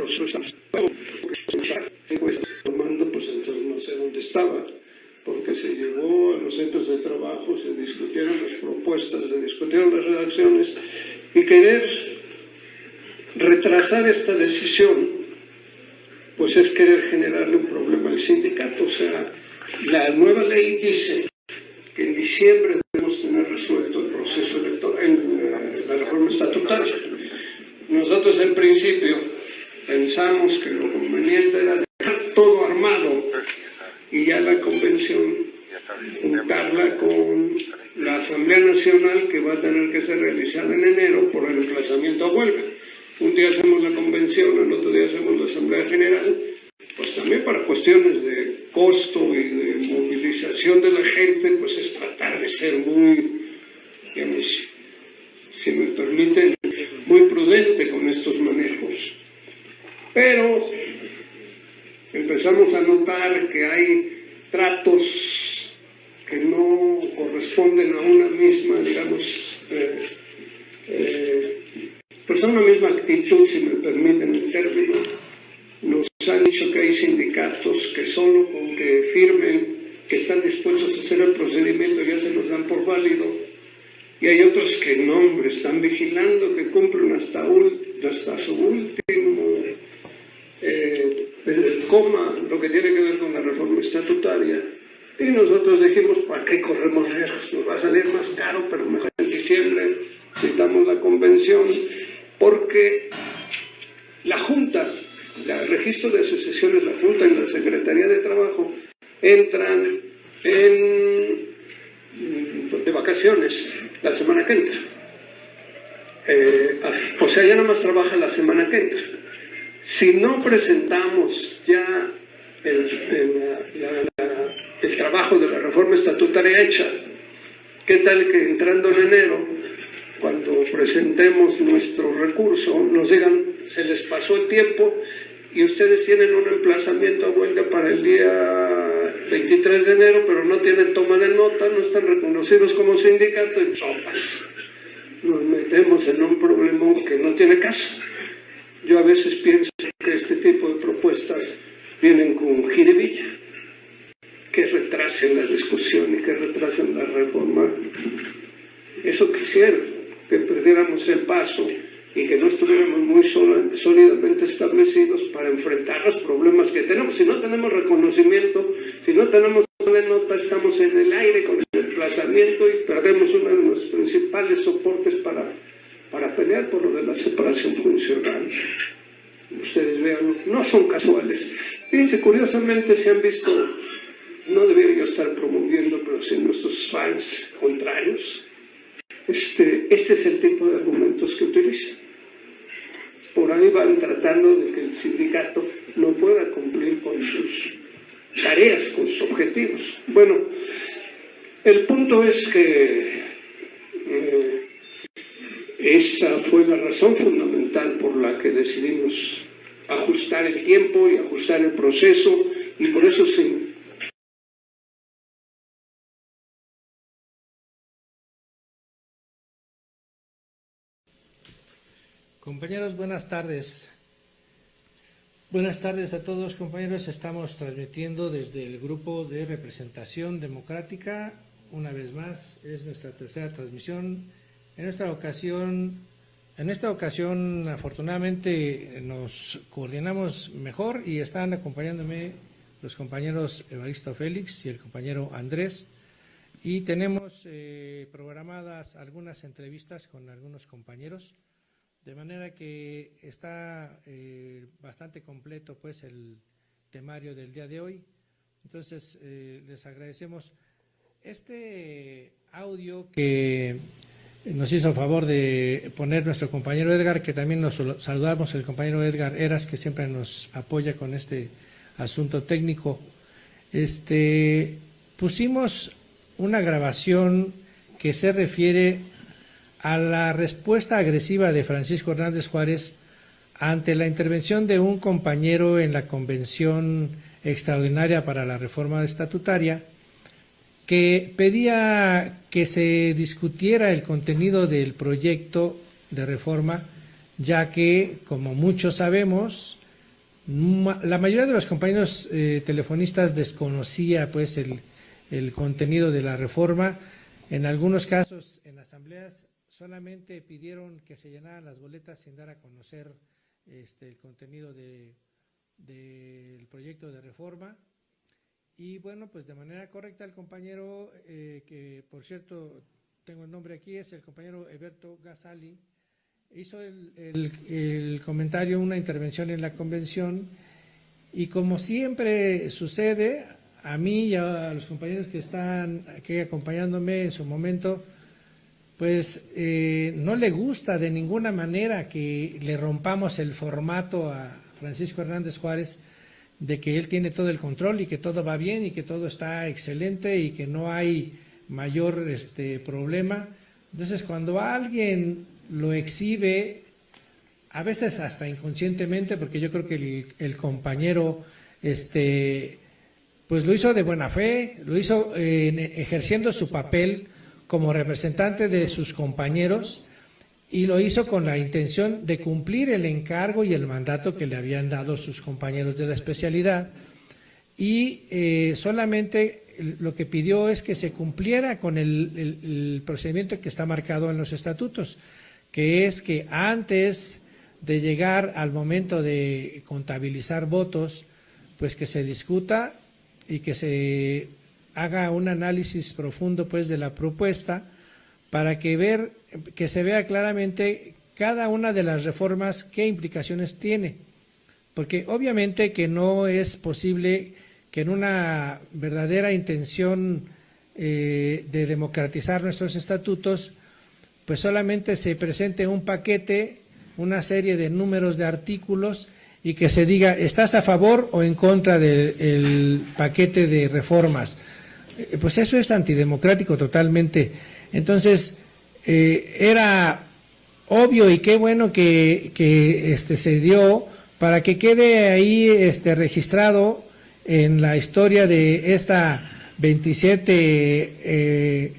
nosotros estamos tomando, pues entonces no sé dónde estaba, porque se llegó a los centros de trabajo, se discutieron las propuestas, se discutieron las redacciones, y querer retrasar esta decisión, pues es querer generarle un problema al sindicato. O sea, la nueva ley dice que en diciembre debemos tener resuelto el proceso electoral, la reforma estatutaria. Nosotros en principio pensamos que lo conveniente era dejar todo armado y ya la convención juntarla con la Asamblea Nacional, que va a tener que ser realizada en enero por el emplazamiento a huelga. Un día hacemos la convención, el otro día hacemos la Asamblea General, pues también para cuestiones de costo y de movilización de la gente, pues es tratar de ser muy, digamos, si me permiten, muy prudente con estos manejos. Pero empezamos a notar que hay tratos que no corresponden a una misma, digamos, pues a una misma actitud, si me permiten el término. Nos han dicho que hay sindicatos que solo con que firmen que están dispuestos a hacer el procedimiento ya se los dan por válido, y hay otros que no, hombre, están vigilando que cumplen hasta su último coma, lo que tiene que ver con la reforma estatutaria. Y nosotros dijimos, ¿para qué corremos riesgos? Nos va a salir más caro, pero mejor en diciembre citamos la convención, porque la Junta, el registro de asociaciones, la Junta y la Secretaría de Trabajo entran de vacaciones la semana que entra. O sea, ya nada más trabaja la semana que entra. Si no presentamos ya el trabajo de la reforma estatutaria hecha, ¿qué tal que entrando en enero, cuando presentemos nuestro recurso, nos digan, se les pasó el tiempo y ustedes tienen un emplazamiento a huelga para el día 23 de enero, pero no tienen toma de nota, no están reconocidos como sindicato, y sopas? Nos metemos en un problema que no tiene caso. Yo a veces pienso que este tipo de propuestas vienen con jiribilla, que retrasen la discusión y que retrasen la reforma. Eso quisiera, que perdiéramos el paso y que no estuviéramos muy sólidamente establecidos para enfrentar los problemas que tenemos. Si no tenemos reconocimiento, si no tenemos una nota, estamos en el aire con el emplazamiento y perdemos uno de los principales soportes para pelear por lo de la separación funcional. Ustedes vean, no son casuales. Fíjense, curiosamente se han visto, no debería yo estar promoviendo, pero sí nuestros fans contrarios, este es el tipo de argumentos que utilizan. Por ahí van tratando de que el sindicato no pueda cumplir con sus tareas, con sus objetivos. Bueno, el punto es que esa fue la razón fundamental por la que decidimos ajustar el tiempo y ajustar el proceso, y por eso sí. Compañeros, buenas tardes. Buenas tardes a todos, compañeros. Estamos transmitiendo desde el Grupo de Representación Democrática. Una vez más, es nuestra tercera transmisión. En esta ocasión, afortunadamente, nos coordinamos mejor y están acompañándome los compañeros Evaristo Félix y el compañero Andrés. Y tenemos programadas algunas entrevistas con algunos compañeros, de manera que está bastante completo pues el temario del día de hoy. Entonces, les agradecemos este audio que nos hizo favor de poner nuestro compañero Edgar, que también nos saludamos, el compañero Edgar Eras, que siempre nos apoya con este asunto técnico. Pusimos una grabación que se refiere a la respuesta agresiva de Francisco Hernández Juárez ante la intervención de un compañero en la Convención Extraordinaria para la Reforma Estatutaria, que pedía que se discutiera el contenido del proyecto de reforma, ya que, como muchos sabemos, La mayoría de los compañeros telefonistas desconocía pues el contenido de la reforma. En algunos casos, en asambleas, solamente pidieron que se llenaran las boletas sin dar a conocer el contenido del proyecto de reforma. Y bueno, pues de manera correcta el compañero, que por cierto tengo el nombre aquí, es el compañero Eberto Gasali, hizo el comentario, una intervención en la convención, y como siempre sucede, a mí y a los compañeros que están aquí acompañándome en su momento, pues no le gusta de ninguna manera que le rompamos el formato a Francisco Hernández Juárez de que él tiene todo el control y que todo va bien y que todo está excelente y que no hay mayor problema. Entonces, cuando alguien lo exhibe, a veces hasta inconscientemente, porque yo creo que el compañero pues lo hizo de buena fe, lo hizo ejerciendo su papel como representante de sus compañeros, y lo hizo con la intención de cumplir el encargo y el mandato que le habían dado sus compañeros de la especialidad, y solamente lo que pidió es que se cumpliera con el procedimiento que está marcado en los estatutos, que es que antes de llegar al momento de contabilizar votos, pues que se discuta y que se haga un análisis profundo pues de la propuesta para que se vea claramente cada una de las reformas qué implicaciones tiene, porque obviamente que no es posible que en una verdadera intención de democratizar nuestros estatutos, pues solamente se presente un paquete, una serie de números de artículos, y que se diga, ¿estás a favor o en contra del paquete de reformas? Pues eso es antidemocrático totalmente. Entonces, era obvio, y qué bueno que se dio, para que quede ahí registrado en la historia de esta 27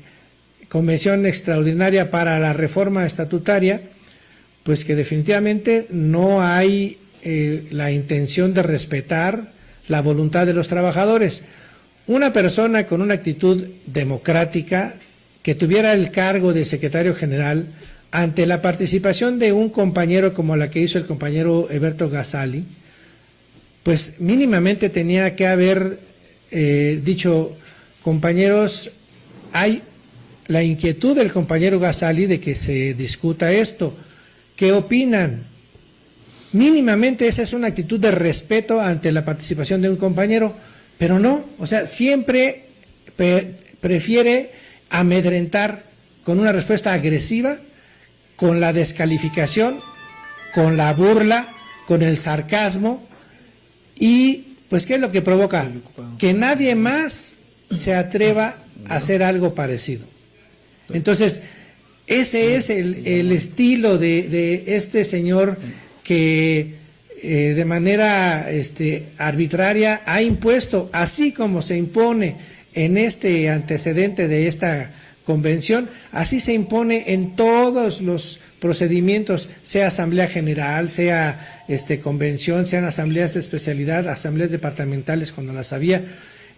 Convención Extraordinaria para la Reforma Estatutaria, pues que definitivamente no hay la intención de respetar la voluntad de los trabajadores. Una persona con una actitud democrática, que tuviera el cargo de secretario general, ante la participación de un compañero como la que hizo el compañero Eberto Gasali, pues mínimamente tenía que haber dicho, compañeros, hay la inquietud del compañero Gasali de que se discuta esto, ¿qué opinan? Mínimamente esa es una actitud de respeto ante la participación de un compañero, pero no, o sea, siempre prefiere amedrentar con una respuesta agresiva, con la descalificación, con la burla, con el sarcasmo, y pues ¿qué es lo que provoca? Que nadie más se atreva a hacer algo parecido. Entonces, ese es el estilo de este señor que de manera arbitraria ha impuesto, así como se impone en este antecedente de esta convención, así se impone en todos los procedimientos, sea asamblea general, sea convención, sean asambleas de especialidad, asambleas departamentales cuando las había.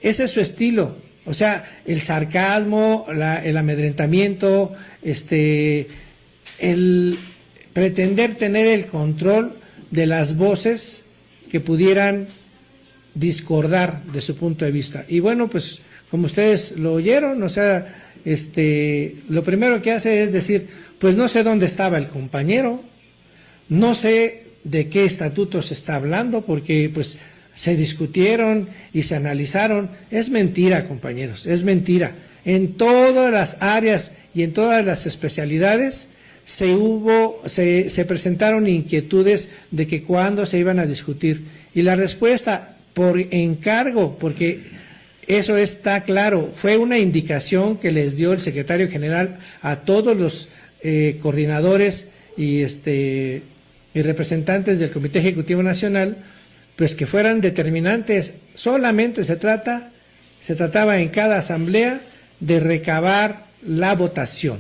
Ese es su estilo, o sea, el sarcasmo, el amedrentamiento, el pretender tener el control de las voces que pudieran discordar de su punto de vista. Y bueno, pues como ustedes lo oyeron, o sea, lo primero que hace es decir, pues no sé dónde estaba el compañero, no sé de qué estatuto se está hablando, porque pues se discutieron y se analizaron. Es mentira, compañeros, es mentira. En todas las áreas y en todas las especialidades se presentaron inquietudes de que cuándo se iban a discutir, y la respuesta por encargo, porque eso está claro, fue una indicación que les dio el secretario general a todos los coordinadores y representantes del Comité Ejecutivo Nacional, pues que fueran determinantes. Solamente se trataba en cada asamblea de recabar la votación.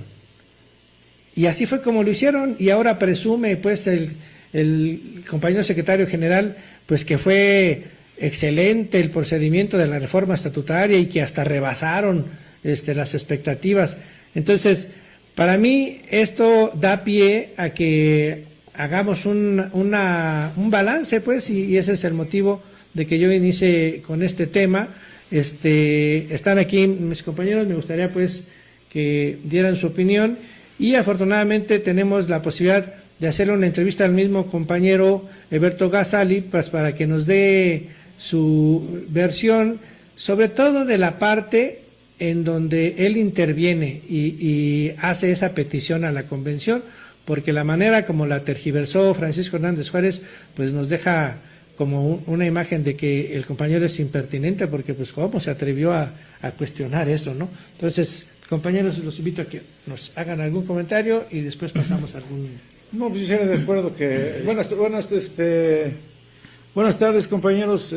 Y así fue como lo hicieron, y ahora presume pues el el compañero secretario general, pues que fue excelente el procedimiento de la reforma estatutaria y que hasta rebasaron las expectativas. Entonces, para mí esto da pie a que hagamos un balance, pues, y ese es el motivo de que yo inicie con este tema. Están aquí mis compañeros, me gustaría pues que dieran su opinión, y afortunadamente tenemos la posibilidad de hacerle una entrevista al mismo compañero Eberto Gasali, pues para que nos dé su versión, sobre todo de la parte en donde él interviene y hace esa petición a la convención, porque la manera como la tergiversó Francisco Hernández Juárez, pues nos deja como una imagen de que el compañero es impertinente, porque pues cómo se atrevió a cuestionar eso, ¿no? Entonces, compañeros, los invito a que nos hagan algún comentario y después pasamos a algún... No, pues yo de acuerdo que... Buenas tardes, compañeros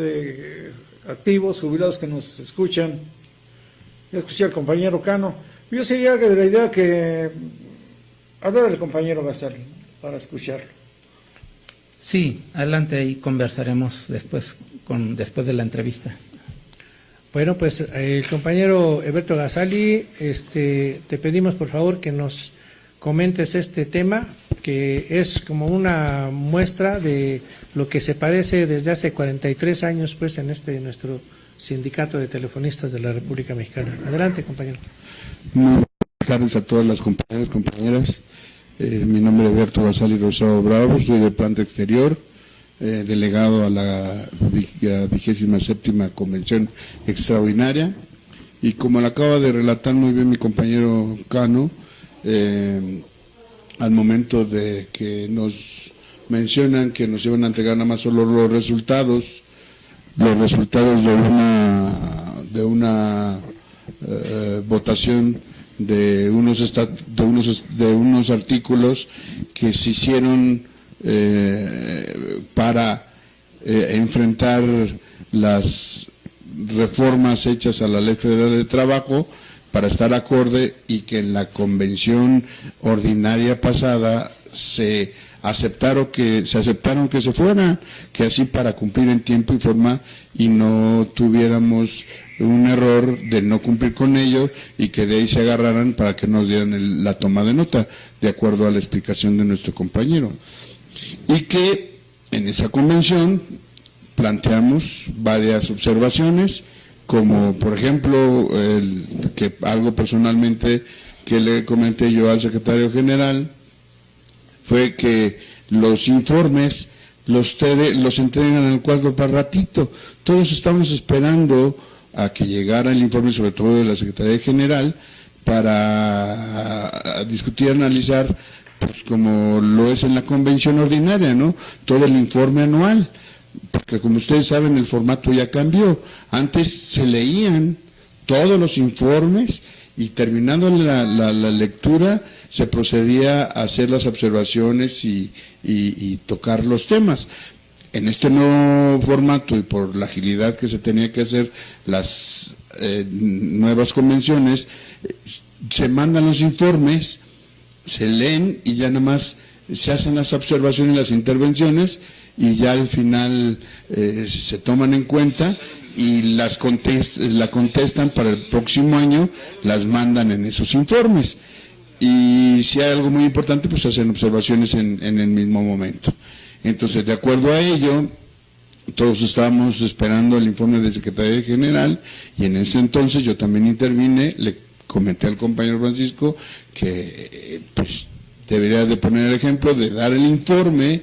activos, jubilados que nos escuchan. Ya escuché al compañero Cano. Yo sería de la idea que hablar al compañero Gasali para escucharlo. Sí, adelante, ahí conversaremos después de la entrevista. Bueno, pues el compañero Eberto Gasali, te pedimos por favor que nos comentes este tema, que es como una muestra de lo que se padece desde hace 43 años pues en nuestro sindicato de telefonistas de la República Mexicana. Adelante, compañero. Muy buenas tardes a todas las compañeras, compañeras. Mi nombre es Eberto Gasali Rosado Bravo, soy de planta exterior, delegado a la 27ª Convención Extraordinaria, y como le acaba de relatar muy bien mi compañero Cano, al momento de que nos mencionan que nos iban a entregar nada más solo los resultados de una votación de unos artículos que se hicieron para enfrentar las reformas hechas a la Ley Federal de Trabajo para estar acorde, y que en la convención ordinaria pasada se aceptaron que se fueran, que así para cumplir en tiempo y forma y no tuviéramos un error de no cumplir con ello, y que de ahí se agarraran para que nos dieran la toma de nota, de acuerdo a la explicación de nuestro compañero. Y que en esa convención planteamos varias observaciones, como por ejemplo, algo personalmente que le comenté yo al secretario general, fue que los informes los entregan al cuadro para ratito. Todos estamos esperando a que llegara el informe, sobre todo de la Secretaría General, para discutir y analizar, pues, como lo es en la convención ordinaria, ¿no? Todo el informe anual, porque como ustedes saben el formato ya cambió. Antes se leían todos los informes y terminando la lectura se procedía a hacer las observaciones y tocar los temas. En este nuevo formato, y por la agilidad que se tenía que hacer las nuevas convenciones, se mandan los informes, se leen y ya nada más se hacen las observaciones y las intervenciones, y ya al final se toman en cuenta y la contestan para el próximo año, las mandan en esos informes. Y si hay algo muy importante, pues hacen observaciones en el mismo momento. Entonces, de acuerdo a ello, todos estábamos esperando el informe del secretario general, y en ese entonces yo también intervine, le comenté al compañero Francisco que pues debería de poner el ejemplo de dar el informe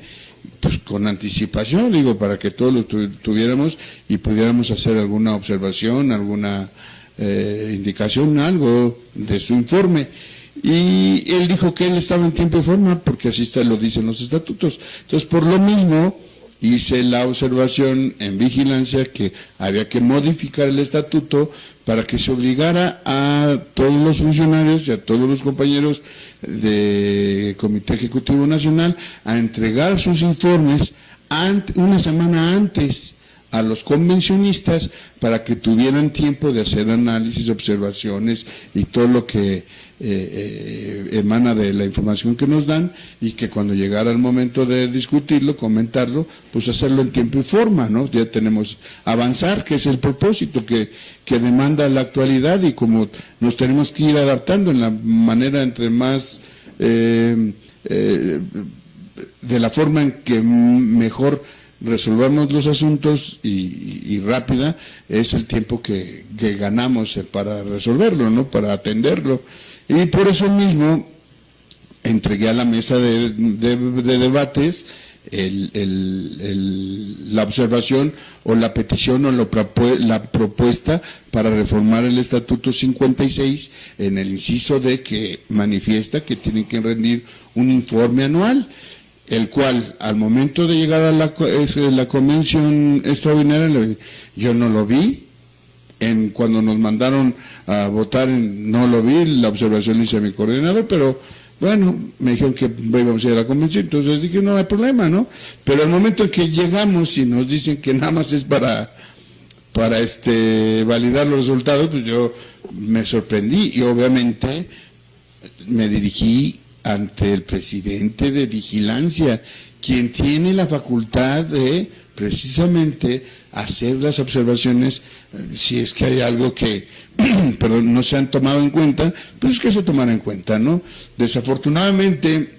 pues con anticipación, digo, para que todos lo tuviéramos y pudiéramos hacer alguna observación, alguna indicación, algo de su informe. Y él dijo que él estaba en tiempo y forma, porque así lo dicen los estatutos. Entonces, por lo mismo, hice la observación en vigilancia que había que modificar el estatuto para que se obligara a todos los funcionarios y a todos los compañeros del Comité Ejecutivo Nacional a entregar sus informes una semana antes a los convencionistas para que tuvieran tiempo de hacer análisis, observaciones y todo lo que emana de la información que nos dan, y que cuando llegara el momento de discutirlo, comentarlo, pues hacerlo en tiempo y forma, ¿no? Ya tenemos avanzar, que es el propósito que demanda la actualidad, y como nos tenemos que ir adaptando en la manera entre más de la forma en que mejor resolvamos los asuntos y rápida, es el tiempo que ganamos para resolverlo, ¿no? Para atenderlo. Y por eso mismo entregué a la mesa de debates la observación o la petición o la propuesta para reformar el Estatuto 56 en el inciso D, que manifiesta que tienen que rendir un informe anual, el cual al momento de llegar a la convención extraordinaria yo no lo vi. Cuando nos mandaron a votar no lo vi, la observación la hice a mi coordinador, pero bueno, me dijeron que íbamos a ir a la convención, entonces dije no hay problema, ¿no? Pero al momento en que llegamos y nos dicen que nada más es para validar los resultados, pues yo me sorprendí y obviamente me dirigí ante el presidente de Vigilancia, quien tiene la facultad de precisamente hacer las observaciones, si es que hay algo que perdón, no se han tomado en cuenta, pues que se tomará en cuenta, ¿no? Desafortunadamente,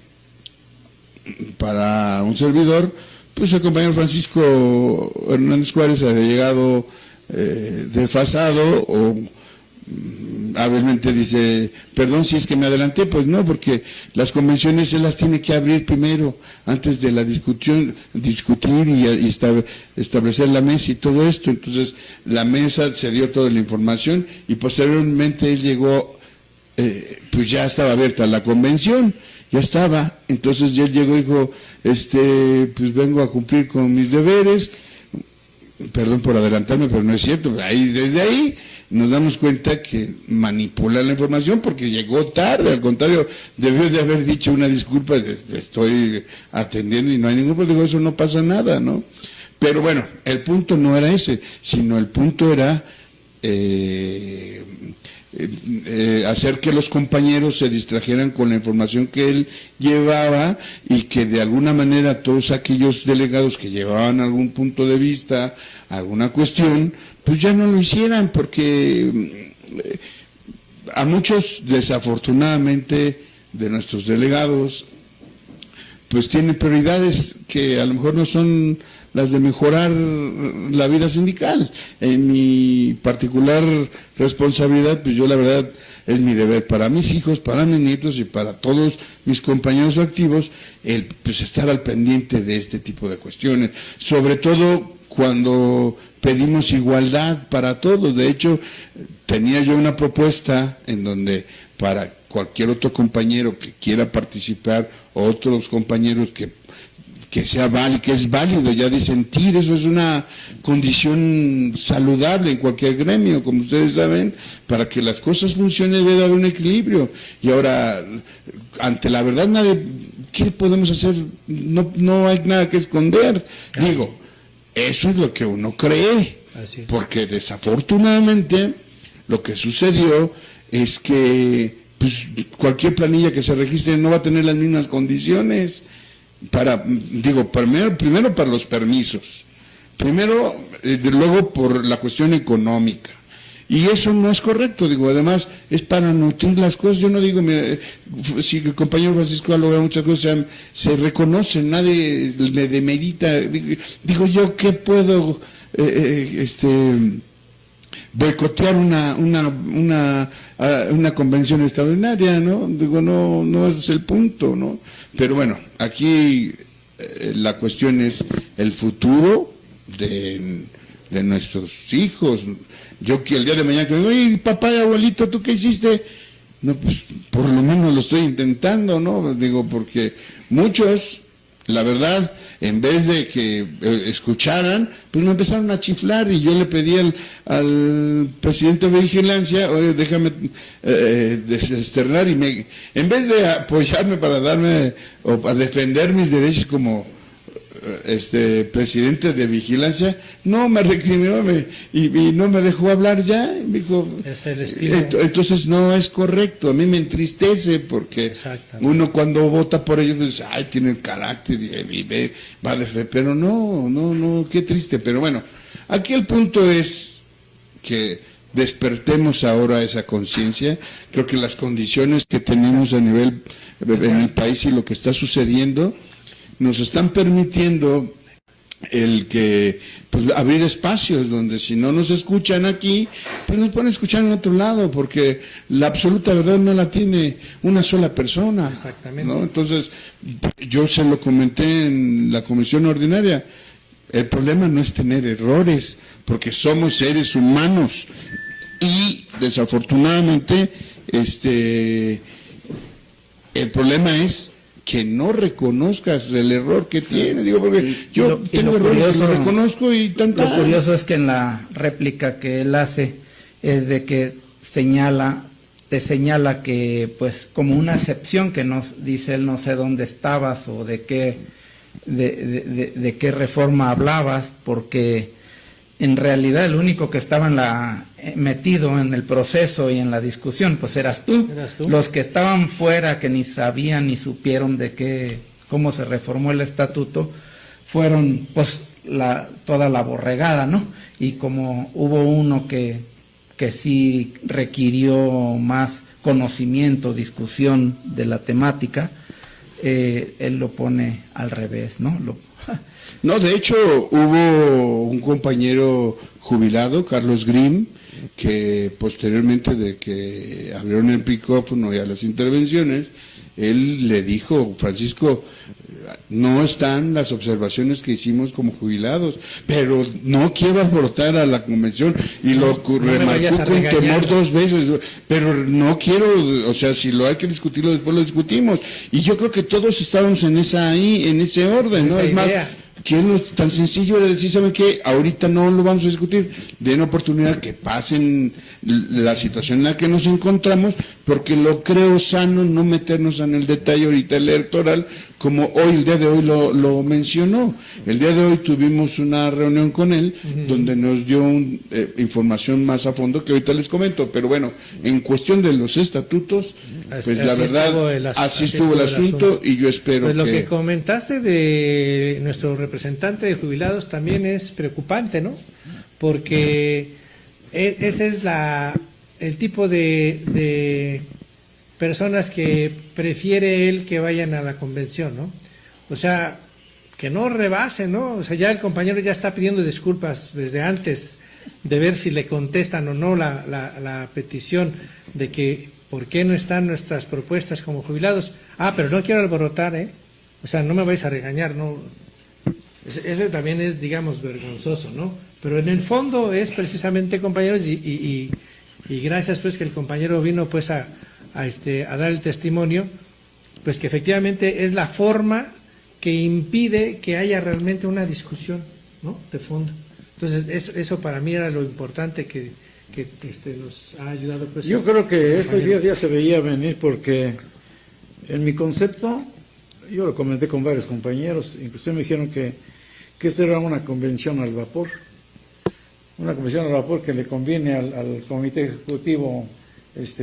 para un servidor, pues el compañero Francisco Hernández Juárez había llegado desfasado, o hábilmente dice, perdón si es que me adelanté, pues no, porque las convenciones se las tiene que abrir primero, antes de la discutir y establecer la mesa y todo esto. Entonces la mesa se dio toda la información y posteriormente él llegó, pues ya estaba abierta la convención, ya estaba, entonces él llegó y dijo, pues vengo a cumplir con mis deberes, perdón por adelantarme, pero no es cierto, desde ahí nos damos cuenta que manipula la información porque llegó tarde, al contrario, debió de haber dicho una disculpa, estoy atendiendo y no hay ningún problema, eso no pasa nada, ¿no? Pero bueno, el punto no era ese, sino el punto era hacer que los compañeros se distrajeran con la información que él llevaba y que de alguna manera todos aquellos delegados que llevaban algún punto de vista, alguna cuestión, pues ya no lo hicieran, porque a muchos, desafortunadamente, de nuestros delegados, pues tienen prioridades que a lo mejor no son las de mejorar la vida sindical. En mi particular responsabilidad, pues yo la verdad es mi deber para mis hijos, para mis nietos y para todos mis compañeros activos, pues estar al pendiente de este tipo de cuestiones, sobre todo cuando pedimos igualdad para todos. De hecho, tenía yo una propuesta en donde para cualquier otro compañero que quiera participar, o otros compañeros que sea válido, que es válido ya disentir, eso es una condición saludable en cualquier gremio, como ustedes saben, para que las cosas funcionen debe haber un equilibrio. Y ahora, ante la verdad, ¿qué podemos hacer? No hay nada que esconder. Digo, eso es lo que uno cree, porque desafortunadamente lo que sucedió es que pues, cualquier planilla que se registre no va a tener las mismas condiciones primero para los permisos, luego por la cuestión económica, y eso no es correcto. Además es para nutrir las cosas. Yo no digo, si el compañero Francisco ha logrado muchas cosas, se reconocen, nadie le demerita. Digo yo, ¿qué puedo boicotear una convención extraordinaria? ¿No? Digo, no ese es el punto, ¿no? Pero bueno, aquí la cuestión es el futuro de nuestros hijos. Yo que el día de mañana que digo, oye, papá y abuelito, ¿tú qué hiciste? No, pues por lo menos lo estoy intentando, ¿no? Digo, porque muchos, la verdad, en vez de que escucharan, pues me empezaron a chiflar, y yo le pedí al presidente de Vigilancia, oye, déjame desterrar, en vez de apoyarme para darme o para defender mis derechos como presidente de vigilancia, no me recriminó y no me dejó hablar ya, me dijo, es el estilo. Entonces no es correcto, a mí me entristece porque uno cuando vota por ellos dice, ay, tiene el carácter y va de fe, pero no, qué triste, pero bueno, aquí el punto es que despertemos ahora esa conciencia. Creo que las condiciones que tenemos a nivel en el país y lo que está sucediendo nos están permitiendo el que pues, abrir espacios donde si no nos escuchan aquí, pues nos pueden escuchar en otro lado, porque la absoluta verdad no la tiene una sola persona. Exactamente. ¿No? Entonces, yo se lo comenté en la comisión ordinaria. El problema no es tener errores, porque somos seres humanos y desafortunadamente el problema es que no reconozcas el error que tiene. Digo, porque yo tengo errores, lo reconozco y tanto. Lo curioso es que en la réplica que él hace es de que te señala que pues como una excepción que nos dice él, no sé dónde estabas o de qué reforma hablabas, porque en realidad el único que estaba metido en el proceso y en la discusión pues eras tú. Los que estaban fuera, que ni sabían ni supieron cómo se reformó el estatuto, fueron pues toda la borregada, ¿no? Y como hubo uno que sí requirió más conocimiento, discusión de la temática, él lo pone al revés, ¿no? No, de hecho hubo un compañero jubilado, Carlos Grimm, que posteriormente de que abrieron el micrófono y a las intervenciones, él le dijo, Francisco, no están las observaciones que hicimos como jubilados, pero no quiero alborotar a la convención, y lo remarcó con temor 2 veces, pero no quiero, o sea, si lo hay que discutirlo, después lo discutimos, y yo creo que todos estábamos en ese orden, ¿no? Es más, que no es tan sencillo era decir, ¿saben qué? Ahorita no lo vamos a discutir, den oportunidad que pasen la situación en la que nos encontramos, porque lo creo sano no meternos en el detalle ahorita electoral, como hoy, el día de hoy lo mencionó. El día de hoy tuvimos una reunión con él, donde nos dio información más a fondo que ahorita les comento, pero bueno, en cuestión de los estatutos, pues la verdad, así estuvo el asunto, y yo espero pues lo que comentaste de nuestro representante de jubilados también es preocupante, ¿no? Porque ese es el tipo de personas que prefiere él que vayan a la convención, ¿no? O sea, que no rebasen, ¿no? O sea, ya el compañero ya está pidiendo disculpas desde antes de ver si le contestan o no la petición de que por qué no están nuestras propuestas como jubilados. Pero no quiero alborotar, ¿eh? O sea, no me vais a regañar, ¿no? Eso también es, digamos, vergonzoso, ¿no? Pero en el fondo es precisamente, compañeros, y gracias pues que el compañero vino pues a dar el testimonio, pues que efectivamente es la forma que impide que haya realmente una discusión, ¿no?, de fondo. Entonces eso para mí era lo importante que nos ha ayudado pues. Yo creo que este día se veía venir, porque en mi concepto, yo lo comenté con varios compañeros, incluso me dijeron que esta era una convención al vapor, que le conviene al comité ejecutivo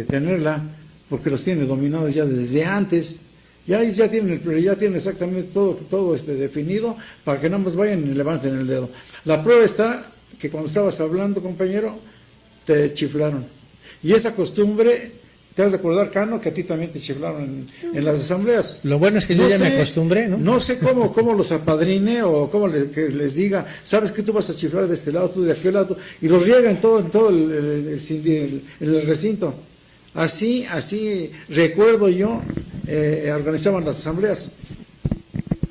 tenerla, porque los tiene dominados ya desde antes, ya tienen exactamente todo definido, para que nada más vayan y levanten el dedo. La prueba está que cuando estabas hablando, compañero, te chiflaron. Y esa costumbre, te has de acordar, Cano, que a ti también te chiflaron en las asambleas. Lo bueno es que yo ya me acostumbré, ¿no? No sé cómo los apadrine o cómo que les diga, sabes que tú vas a chiflar de este lado, tú de aquel lado, y los riegan todo el recinto. Así recuerdo yo, organizaban las asambleas.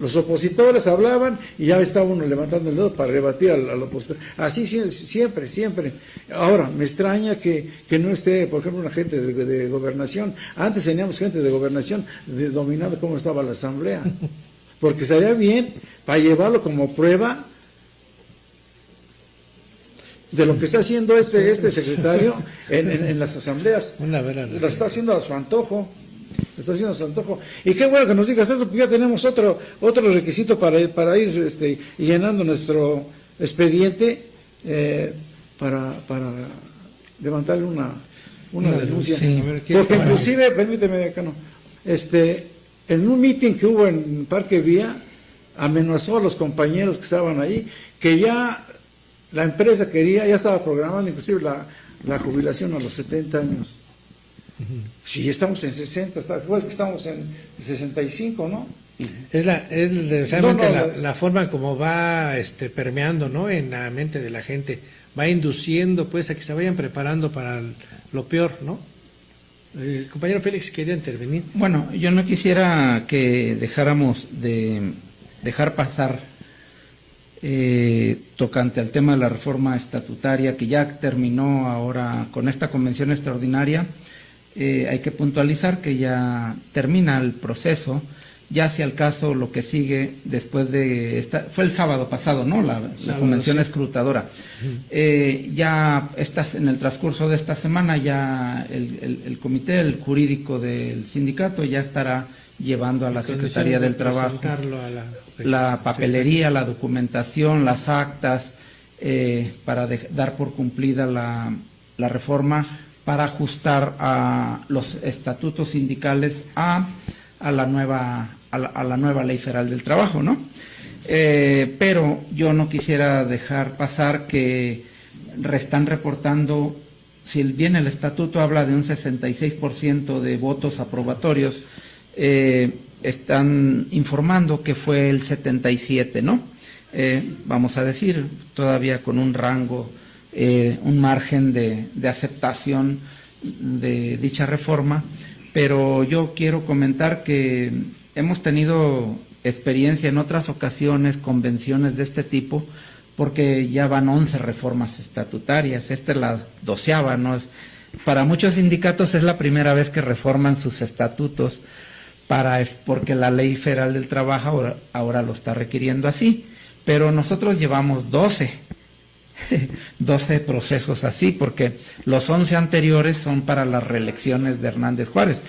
Los opositores hablaban y ya estaba uno levantando el dedo para rebatir al opositor. Así siempre. Ahora, me extraña que no esté, por ejemplo, una gente de gobernación. Antes teníamos gente de gobernación dominando cómo estaba la asamblea. Porque estaría bien para llevarlo como prueba de lo que está haciendo este secretario en las asambleas. La está haciendo a su antojo. está haciendo su antojo. Y qué bueno que nos digas eso, porque ya tenemos otro requisito para ir llenando nuestro expediente para levantarle una denuncia. Sí. Porque inclusive, permíteme, Cano, en un meeting que hubo en Parque Vía, amenazó a los compañeros que estaban ahí, que ya la empresa ya estaba programando inclusive la jubilación a los 70 años. Si estamos en 60, después que estamos en 65, ¿no? Es realmente la forma como va permeando, ¿no?, en la mente de la gente, va induciendo pues a que se vayan preparando para lo peor, ¿no? El compañero Félix quería intervenir. Bueno, yo no quisiera que dejáramos de dejar pasar tocante al tema de la reforma estatutaria que ya terminó ahora con esta convención extraordinaria. Hay que puntualizar que ya termina el proceso. Ya si al caso lo que sigue después de fue el sábado pasado, ¿no? La convención escrutadora. Ya en el transcurso de esta semana ya el comité, el jurídico del sindicato ya estará llevando a la Secretaría del Trabajo la papelería, la documentación, las actas, para dar por cumplida la reforma, para ajustar a los estatutos sindicales a la nueva Ley Federal del Trabajo, ¿no? Pero yo no quisiera dejar pasar que están reportando, si bien el estatuto habla de un 66% de votos aprobatorios, están informando que fue el 77%, ¿no? Vamos a decir, todavía con un rango, un margen de aceptación de dicha reforma. Pero yo quiero comentar que hemos tenido experiencia en otras ocasiones, convenciones de este tipo, porque ya van 11 reformas estatutarias, esta es la 12ª, ¿no? Para muchos sindicatos es la primera vez que reforman sus estatutos, porque la Ley Federal del Trabajo ahora lo está requiriendo así, pero nosotros llevamos 12 procesos así, porque los 11 anteriores son para las reelecciones de Hernández Juárez,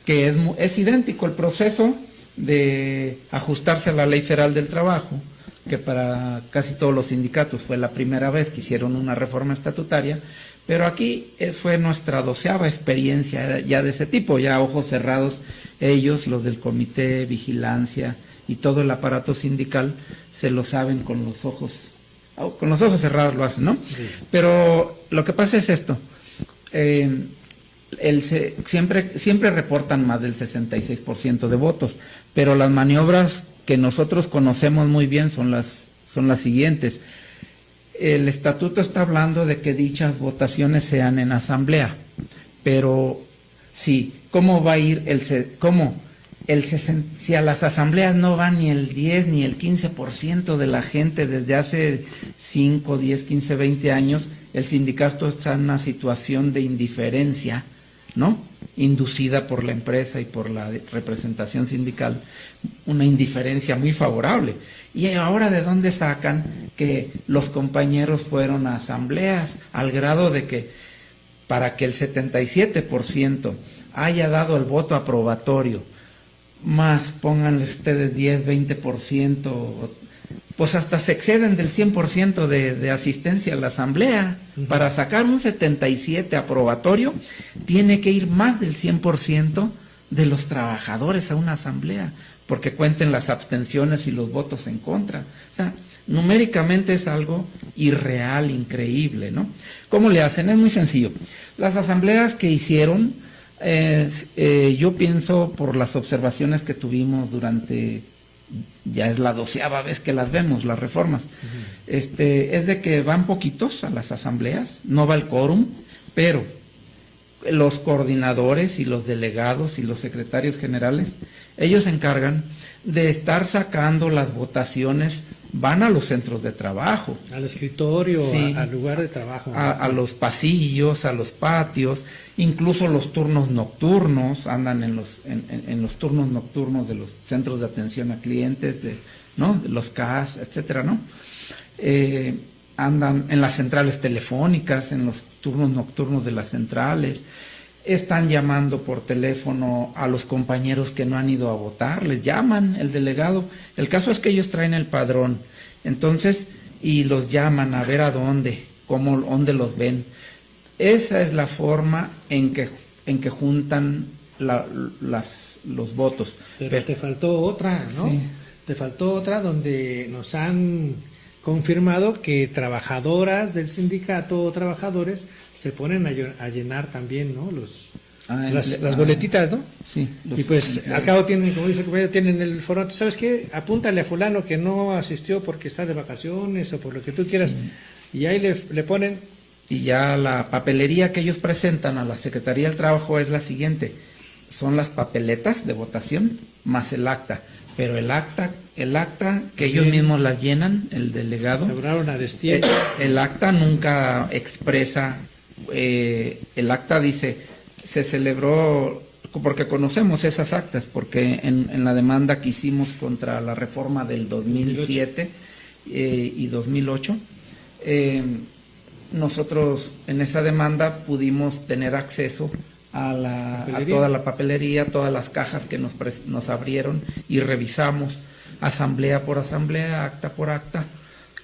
que es idéntico el proceso de ajustarse a la Ley Federal del Trabajo, que para casi todos los sindicatos fue la primera vez que hicieron una reforma estatutaria, pero aquí fue nuestra 12ª experiencia ya de ese tipo, ya a ojos cerrados ellos, los del comité, vigilancia y todo el aparato sindical, se lo saben con los ojos cerrados lo hacen, ¿no? Sí. Pero lo que pasa es esto, siempre reportan más del 66% de votos, pero las maniobras que nosotros conocemos muy bien son las siguientes. El estatuto está hablando de que dichas votaciones sean en asamblea, pero sí, ¿cómo va a ir si a las asambleas no va ni el 10 ni el 15% de la gente desde hace 5, 10, 15, 20 años, el sindicato está en una situación de indiferencia, ¿no? Inducida por la empresa y por la representación sindical, una indiferencia muy favorable. Y ahora, ¿de dónde sacan que los compañeros fueron a asambleas al grado de que para que el 77% haya dado el voto aprobatorio, más pónganle ustedes 10, 20%, pues hasta se exceden del 100% de asistencia a la asamblea? Para sacar un 77 aprobatorio, tiene que ir más del 100% de los trabajadores a una asamblea, porque cuenten las abstenciones y los votos en contra. O sea, numéricamente es algo irreal, increíble, ¿no? ¿Cómo le hacen? Es muy sencillo. Las asambleas que hicieron, yo pienso, por las observaciones que tuvimos durante, ya es la 12ª vez que las vemos, las reformas, es de que van poquitos a las asambleas, no va el quórum, pero los coordinadores y los delegados y los secretarios generales, ellos se encargan de estar sacando las votaciones, van a los centros de trabajo, al escritorio, sí, al lugar de trabajo, a los pasillos, a los patios, incluso los turnos nocturnos, andan en los turnos nocturnos de los centros de atención a clientes, ¿no? Los CAS, etcétera, ¿no? Andan en las centrales telefónicas, en los turnos nocturnos de las centrales, están llamando por teléfono a los compañeros que no han ido a votar, les llaman el delegado. El caso es que ellos traen el padrón, entonces, y los llaman a ver a dónde, dónde los ven. Esa es la forma en que juntan los votos. Pero te faltó otra, ¿no? Sí. Te faltó otra donde nos han confirmado que trabajadoras del sindicato o trabajadores se ponen a llenar también, ¿no? Las boletitas, ¿no? Sí. Y pues al cabo tienen, como dice el compañero, tienen el formato. ¿Sabes qué? Apúntale a fulano que no asistió porque está de vacaciones o por lo que tú quieras. Sí. Y ahí le ponen. Y ya la papelería que ellos presentan a la Secretaría del Trabajo es la siguiente. Son las papeletas de votación más el acta. Pero el acta que ellos mismos las llenan, el delegado, el acta nunca expresa, el acta dice, se celebró, porque conocemos esas actas, porque en la demanda que hicimos contra la reforma del 2007 y 2008, nosotros en esa demanda pudimos tener acceso a toda la papelería, todas las cajas que nos abrieron y revisamos asamblea por asamblea, acta por acta,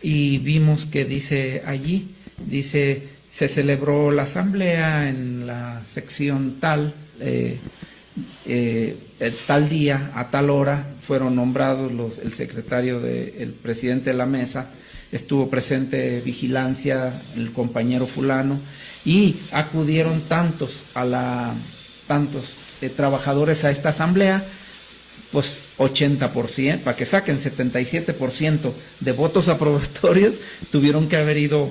y vimos que dice allí, se celebró la asamblea en la sección tal, tal día, a tal hora, fueron nombrados el secretario, el presidente de la mesa, estuvo presente vigilancia, el compañero fulano, y acudieron tantos trabajadores a esta asamblea, pues 80%, para que saquen 77% de votos aprobatorios, tuvieron que haber ido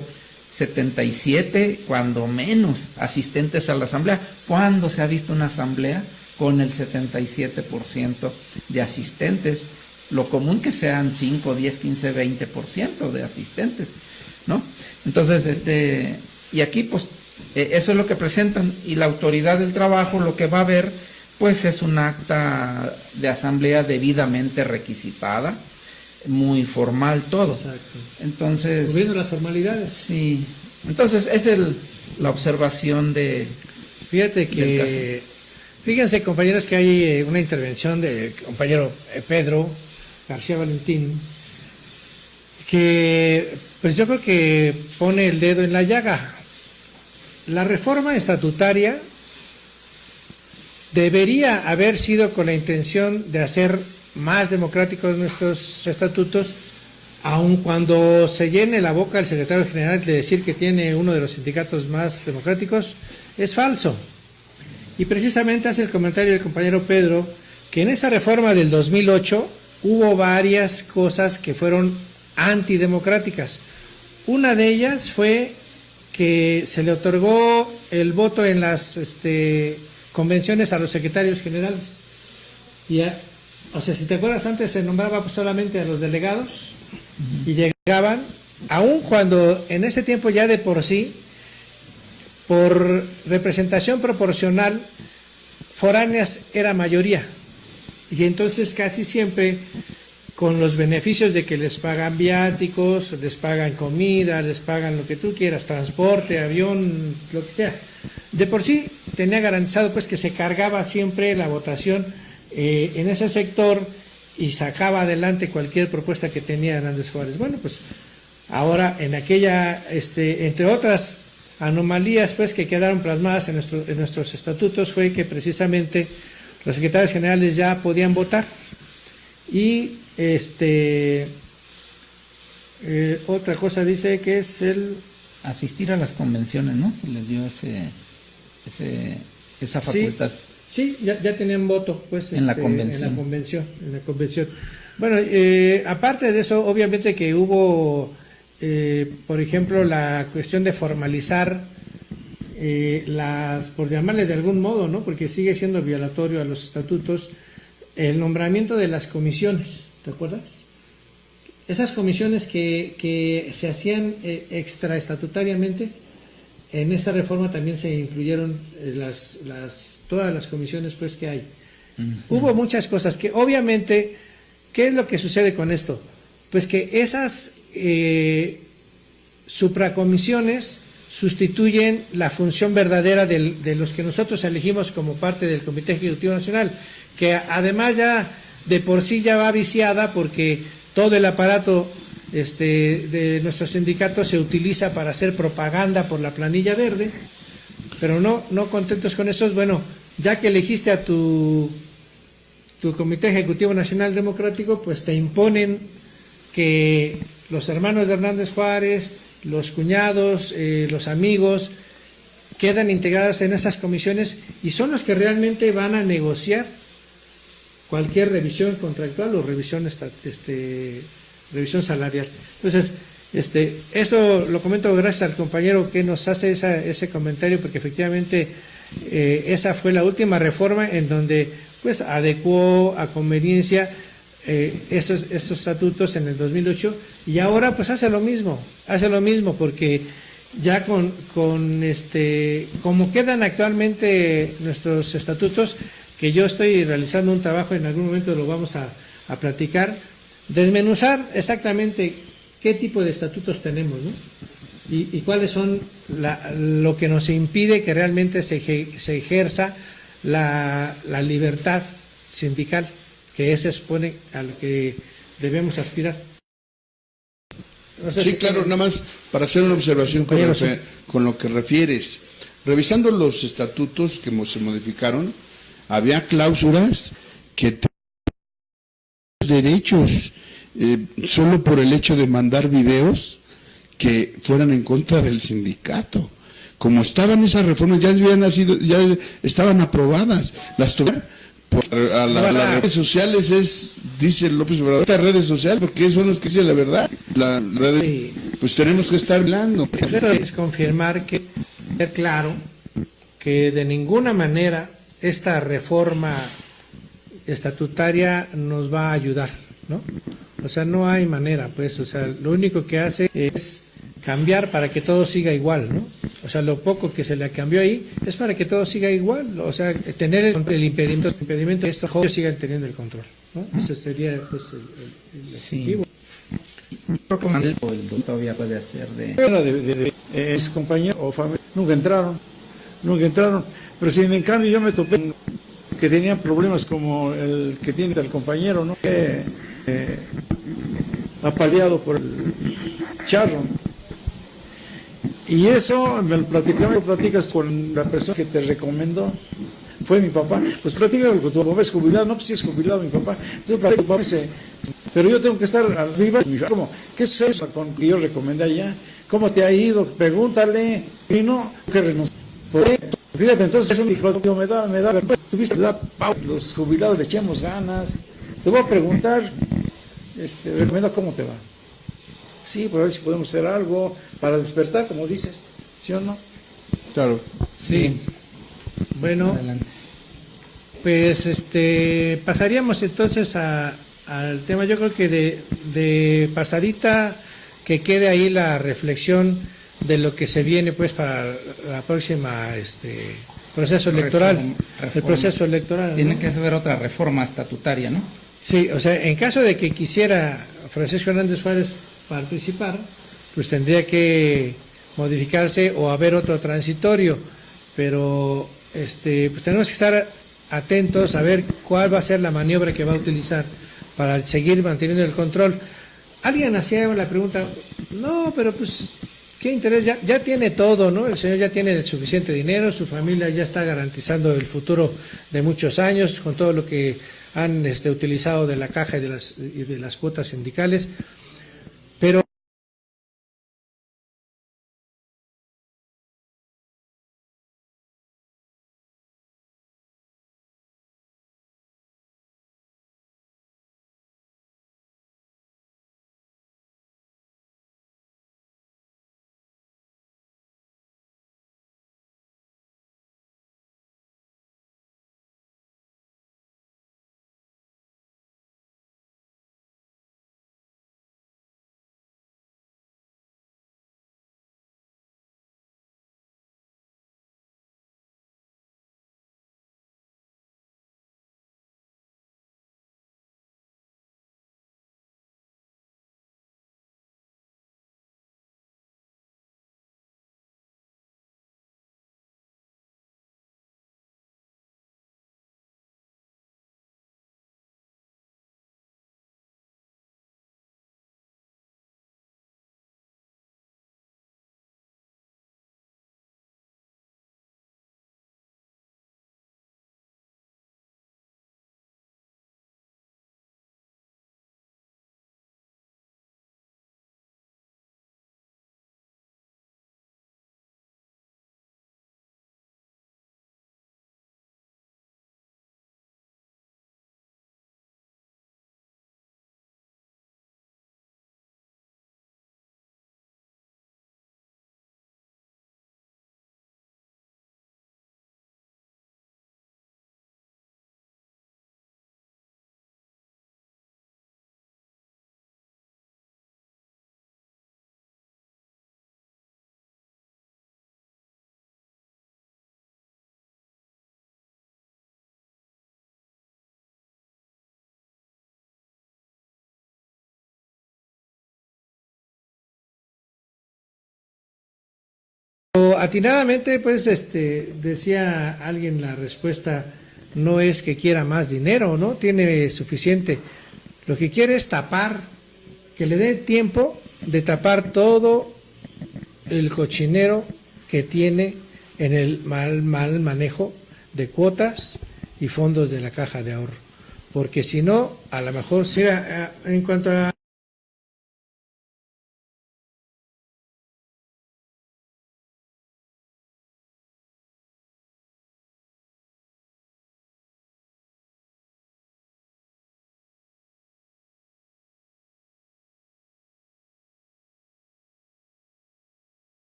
77, cuando menos, asistentes a la asamblea. ¿Cuándo se ha visto una asamblea con el 77% de asistentes? Lo común que sean 5, 10, 15, 20% de asistentes, ¿no? Entonces, y aquí pues eso es lo que presentan, y la autoridad del trabajo lo que va a ver pues es un acta de asamblea debidamente requisitada, muy formal todo. Exacto. Entonces, cubriendo las formalidades. Sí. Entonces es la observación de. Fíjate que, fíjense compañeros, que hay una intervención del compañero Pedro García Valentín, que pues yo creo que pone el dedo en la llaga. La reforma estatutaria debería haber sido con la intención de hacer más democráticos nuestros estatutos, aun cuando se llene la boca el secretario general de decir que tiene uno de los sindicatos más democráticos, es falso. Y precisamente hace el comentario el compañero Pedro que en esa reforma del 2008 hubo varias cosas que fueron antidemocráticas. Una de ellas fue que se le otorgó el voto en las convenciones a los secretarios generales. O sea, si te acuerdas, antes se nombraba solamente a los delegados y llegaban, aun cuando en ese tiempo ya de por sí, por representación proporcional, foráneas era mayoría. Y entonces casi siempre, con los beneficios de que les pagan viáticos, les pagan comida, les pagan lo que tú quieras, transporte, avión, lo que sea, de por sí tenía garantizado pues que se cargaba siempre la votación en ese sector y sacaba adelante cualquier propuesta que tenía Hernández Juárez. Bueno, pues ahora en aquella, entre otras anomalías pues que quedaron plasmadas en nuestros estatutos, fue que precisamente los secretarios generales ya podían votar y otra cosa dice que es el asistir a las convenciones, ¿no? Se les dio esa facultad. Sí, ya tenían voto, pues, en la convención. En la convención. Bueno, aparte de eso, obviamente que hubo, por ejemplo, la cuestión de formalizar por llamarle de algún modo, ¿no? Porque sigue siendo violatorio a los estatutos, el nombramiento de las comisiones, ¿te acuerdas? Esas comisiones que se hacían extraestatutariamente, en esta reforma también se incluyeron todas las comisiones pues que hay. Hubo muchas cosas que obviamente, ¿qué es lo que sucede con esto? Pues que esas supracomisiones sustituyen la función verdadera de los que nosotros elegimos como parte del Comité Ejecutivo Nacional, que además ya de por sí ya va viciada porque todo el aparato de nuestro sindicato se utiliza para hacer propaganda por la planilla verde, pero no contentos con eso, bueno, ya que elegiste a tu Comité Ejecutivo Nacional Democrático, pues te imponen que los hermanos de Hernández Juárez, los cuñados, los amigos, quedan integrados en esas comisiones y son los que realmente van a negociar cualquier revisión contractual o revisión salarial. Entonces, esto lo comento gracias al compañero que nos hace ese comentario, porque efectivamente esa fue la última reforma en donde pues adecuó a conveniencia esos estatutos en el 2008 y ahora pues hace lo mismo porque ya como quedan actualmente nuestros estatutos, que yo estoy realizando un trabajo, en algún momento lo vamos a platicar, desmenuzar exactamente qué tipo de estatutos tenemos, ¿no? Y cuáles son lo que nos impide que realmente se ejerza la libertad sindical, que se supone a lo que debemos aspirar. No sé sí, claro, nada más para hacer una observación con lo que refieres. Revisando los estatutos que se modificaron, había cláusulas que tenían derechos solo por el hecho de mandar videos que fueran en contra del sindicato. Como estaban esas reformas, ya estaban aprobadas. Las a las redes sociales dice López Obrador, estas redes sociales, porque son los que dicen la verdad. Pues tenemos que estar hablando. Eso es confirmar que ser claro que de ninguna manera esta reforma estatutaria nos va a ayudar, ¿no? O sea, no hay manera, pues, o sea, lo único que hace es cambiar para que todo siga igual, ¿no? O sea, lo poco que se le cambió ahí es para que todo siga igual, o sea, tener el impedimento de estos jóvenes sigan teniendo el control, ¿no? Ese sería, pues, el objetivo. El todavía puede hacer mis compañeros o familia nunca entraron, pero sin en cambio yo me topé que tenían problemas como el que tiene el compañero, ¿no? Apaleado por el charro. Y eso me lo platicas con la persona que te recomendó, fue mi papá. Pues platica con tu papá, es jubilado, no, pues sí es jubilado mi papá. Entonces platica con mi papá, dice, pero yo tengo que estar arriba. ¿Cómo? ¿Qué es eso con que yo recomendé allá? ¿Cómo te ha ido? Pregúntale. Y no, que renunció. Fíjate, entonces eso me da, tuviste los jubilados le echamos ganas. Te voy a preguntar, recomienda cómo te va. Sí, para ver si podemos hacer algo para despertar, como dices, ¿sí o no? Claro. Sí. Bueno, adelante. Pues pasaríamos entonces al tema. Yo creo que de pasadita que quede ahí la reflexión de lo que se viene pues para la próxima proceso electoral, el proceso electoral. Tiene ¿no? que haber otra reforma estatutaria, ¿no? Sí, o sea, en caso de que quisiera Francisco Hernández Juárez participar, pues tendría que modificarse o haber otro transitorio, pero pues tenemos que estar atentos a ver cuál va a ser la maniobra que va a utilizar para seguir manteniendo el control. Alguien hacía la pregunta, no, pero pues qué interés, ya tiene todo, ¿no? El señor ya tiene suficiente dinero, su familia ya está garantizando el futuro de muchos años con todo lo que han utilizado de la caja y de las cuotas sindicales. Pero atinadamente, pues, decía alguien, la respuesta no es que quiera más dinero, ¿no? Tiene suficiente. Lo que quiere es tapar, que le dé tiempo de tapar todo el cochinero que tiene en el mal manejo de cuotas y fondos de la caja de ahorro. Porque si no, a lo mejor, mira, en cuanto a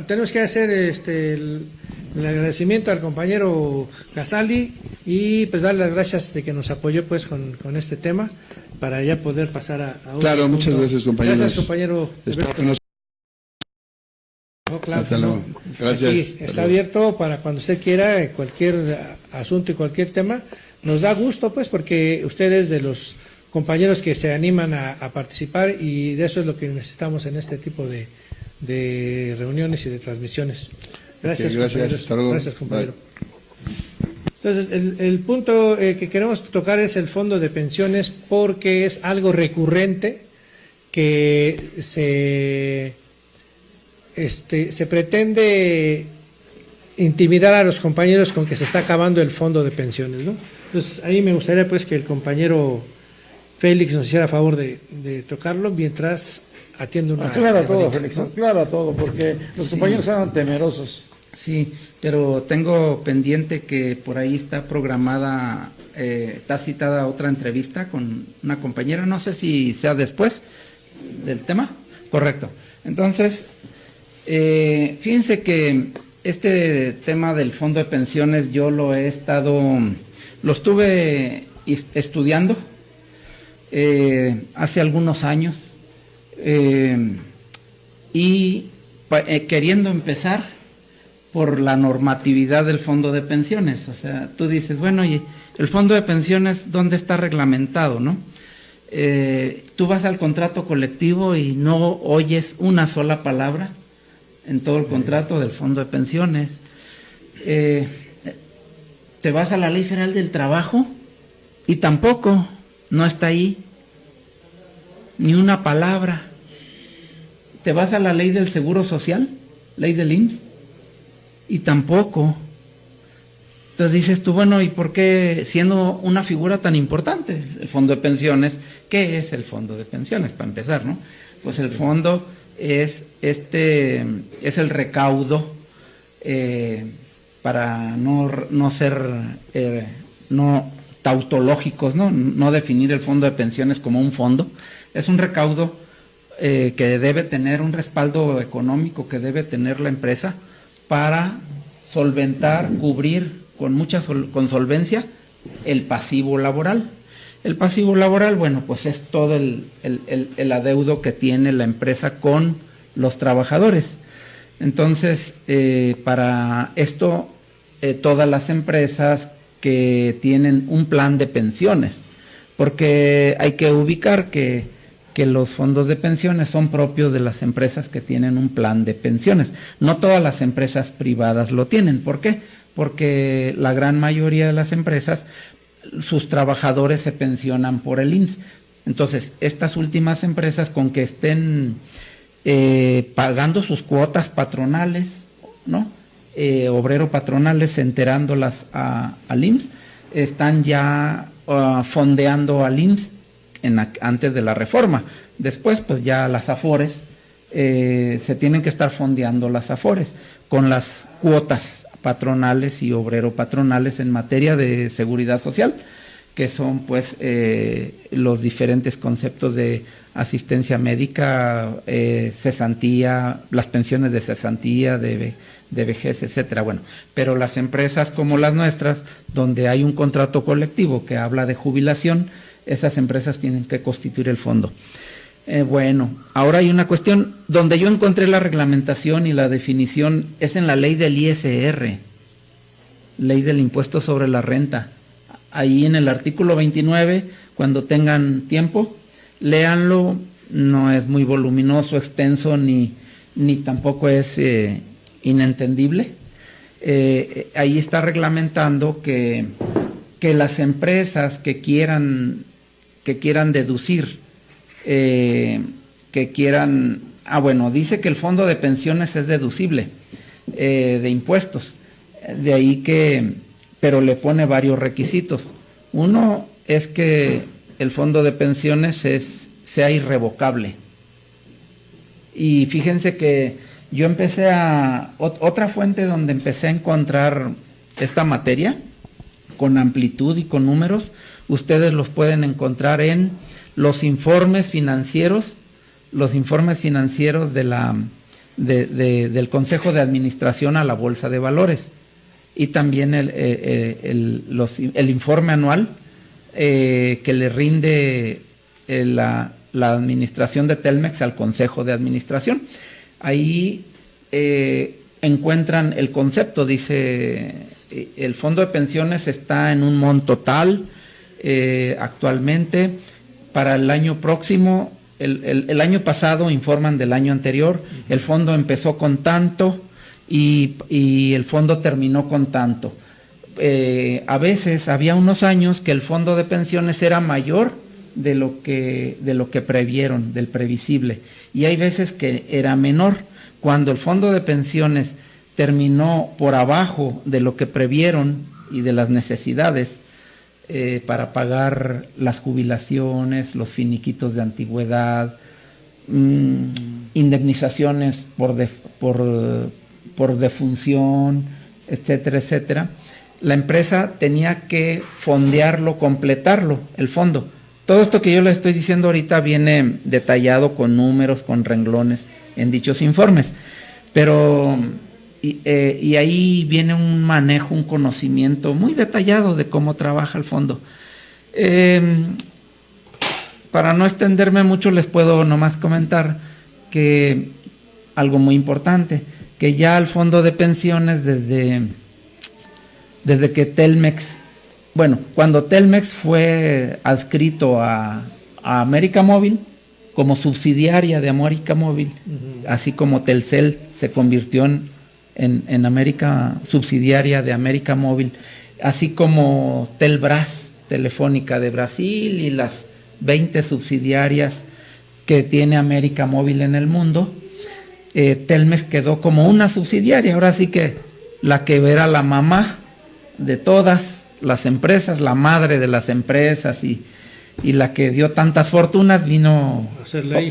tenemos que hacer el agradecimiento al compañero Casali y pues darle las gracias de que nos apoyó pues con este tema para ya poder pasar a otro Claro, punto. muchas gracias, compañero. Gracias, compañero. Espero que nos... No, claro, Hasta luego. Gracias. Aquí Hasta está luego. abierto para cuando usted quiera, cualquier asunto y cualquier tema. Nos da gusto, pues, porque ustedes de los compañeros que se animan a participar y de eso es lo que necesitamos en este tipo de reuniones y de transmisiones. Gracias, Ok, gracias. compañeros. Hasta luego. Gracias, compañero. Bye. Entonces, el punto que queremos tocar es el fondo de pensiones porque es algo recurrente que se pretende intimidar a los compañeros con que se está acabando el fondo de pensiones, ¿no? Entonces, ahí me gustaría pues que el compañero Félix nos hiciera favor de tocarlo mientras atiende una... Aclara todo, llamadita, Félix, ¿no? aclara todo, porque los Sí. compañeros estaban temerosos. Sí, pero tengo pendiente que por ahí está programada, está citada otra entrevista con una compañera, no sé si sea después del tema. Correcto. Entonces, fíjense que este tema del fondo de pensiones yo lo estuve estudiando hace algunos años y queriendo empezar por la normatividad del fondo de pensiones. O sea, tú dices, bueno, y el fondo de pensiones, ¿dónde está reglamentado, no? Tú vas al contrato colectivo y no oyes una sola palabra en todo el contrato del fondo de pensiones. Te vas a la Ley Federal del Trabajo y tampoco no está ahí ni una palabra. Te vas a la Ley del Seguro Social, Ley del IMSS, y tampoco. Entonces dices tú, bueno, ¿y por qué, siendo una figura tan importante, el fondo de pensiones, qué es el fondo de pensiones, para empezar, ¿no? Pues el fondo es el recaudo, para no ser no tautológicos, no definir el fondo de pensiones como un fondo. Es un recaudo que debe tener un respaldo económico, que debe tener la empresa para solventar, cubrir con solvencia el pasivo laboral. El pasivo laboral, bueno, pues es todo el adeudo que tiene la empresa con los trabajadores. Entonces, para esto, todas las empresas que tienen un plan de pensiones, porque hay que ubicar que los fondos de pensiones son propios de las empresas que tienen un plan de pensiones. No todas las empresas privadas lo tienen. ¿Por qué? Porque la gran mayoría de las empresas, sus trabajadores se pensionan por el IMSS. Entonces, estas últimas empresas, con que estén pagando sus cuotas patronales, ¿no? Obrero patronales, enterándolas al IMSS, están ya fondeando al IMSS antes de la reforma. Después, pues ya las AFORES, se tienen que estar fondeando las AFORES con las cuotas patronales y obrero patronales en materia de seguridad social, que son pues los diferentes conceptos de asistencia médica, cesantía, las pensiones de cesantía, de vejez, etcétera. Bueno, pero las empresas como las nuestras, donde hay un contrato colectivo que habla de jubilación, esas empresas tienen que constituir el fondo. Bueno, ahora hay una cuestión donde yo encontré la reglamentación y la definición, es en la ley del ISR, ley del impuesto sobre la renta. Ahí en el artículo 29, cuando tengan tiempo, léanlo, no es muy voluminoso, extenso, ni tampoco es inentendible. Ahí está reglamentando que las empresas que quieran deducir, dice que el fondo de pensiones es deducible de impuestos, de ahí pero le pone varios requisitos. Uno es que el fondo de pensiones sea irrevocable. Y fíjense que yo empecé otra fuente donde empecé a encontrar esta materia con amplitud y con números, ustedes los pueden encontrar en los informes financieros del Consejo de Administración a la Bolsa de Valores, y también el informe anual que le rinde la administración de Telmex al Consejo de Administración. Ahí encuentran el concepto, dice, el fondo de pensiones está en un monto tal actualmente. Para el año próximo, el año pasado, informan del año anterior, el fondo empezó con tanto y el fondo terminó con tanto. A veces había unos años que el fondo de pensiones era mayor de lo que previeron, del previsible, y hay veces que era menor. Cuando el fondo de pensiones terminó por abajo de lo que previeron y de las necesidades para pagar las jubilaciones, los finiquitos de antigüedad, indemnizaciones por defunción, etcétera, etcétera, la empresa tenía que fondearlo, completarlo, el fondo. Todo esto que yo les estoy diciendo ahorita viene detallado con números, con renglones en dichos informes, pero y ahí viene un manejo, un conocimiento muy detallado de cómo trabaja el fondo. Para no extenderme mucho, les puedo nomás comentar que algo muy importante, que ya el fondo de pensiones desde que Telmex, cuando Telmex fue adscrito a América Móvil como subsidiaria de América Móvil, así como Telcel se convirtió en América, subsidiaria de América Móvil, así como Telbras, Telefónica de Brasil, y las 20 subsidiarias que tiene América Móvil en el mundo, Telmex quedó como una subsidiaria, ahora sí que la que era la mamá de todas las empresas, la madre de las empresas, y la que dio tantas fortunas vino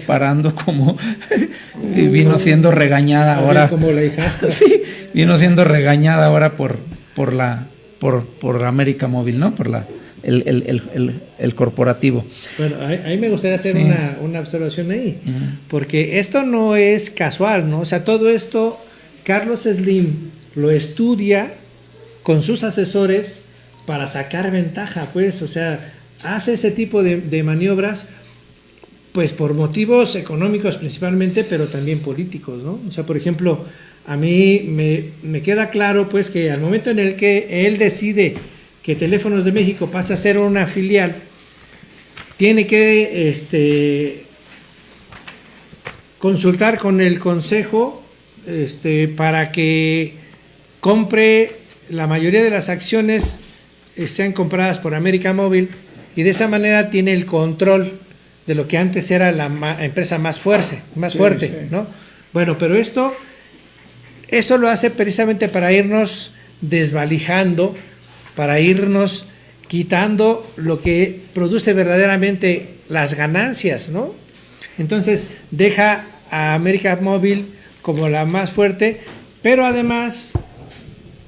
parando como y vino siendo regañada ahora como la hijastra. Sí, vino siendo regañada ahora por América Móvil, ¿no? Por el corporativo. Bueno, ahí me gustaría hacer una observación ahí, porque esto no es casual, ¿no? O sea, todo esto Carlos Slim lo estudia con sus asesores para sacar ventaja, pues, o sea, hace ese tipo de maniobras, pues por motivos económicos principalmente, pero también políticos, ¿no? O sea, por ejemplo, a mí me queda claro, pues, que al momento en el que él decide que Teléfonos de México pasa a ser una filial, tiene que consultar con el consejo para que compre la mayoría de las acciones, sean compradas por América Móvil, y de esa manera tiene el control de lo que antes era la empresa más fuerte, ¿no? Bueno, pero esto lo hace precisamente para irnos desvalijando, para irnos quitando lo que produce verdaderamente las ganancias, ¿no? Entonces deja a América Móvil como la más fuerte, pero además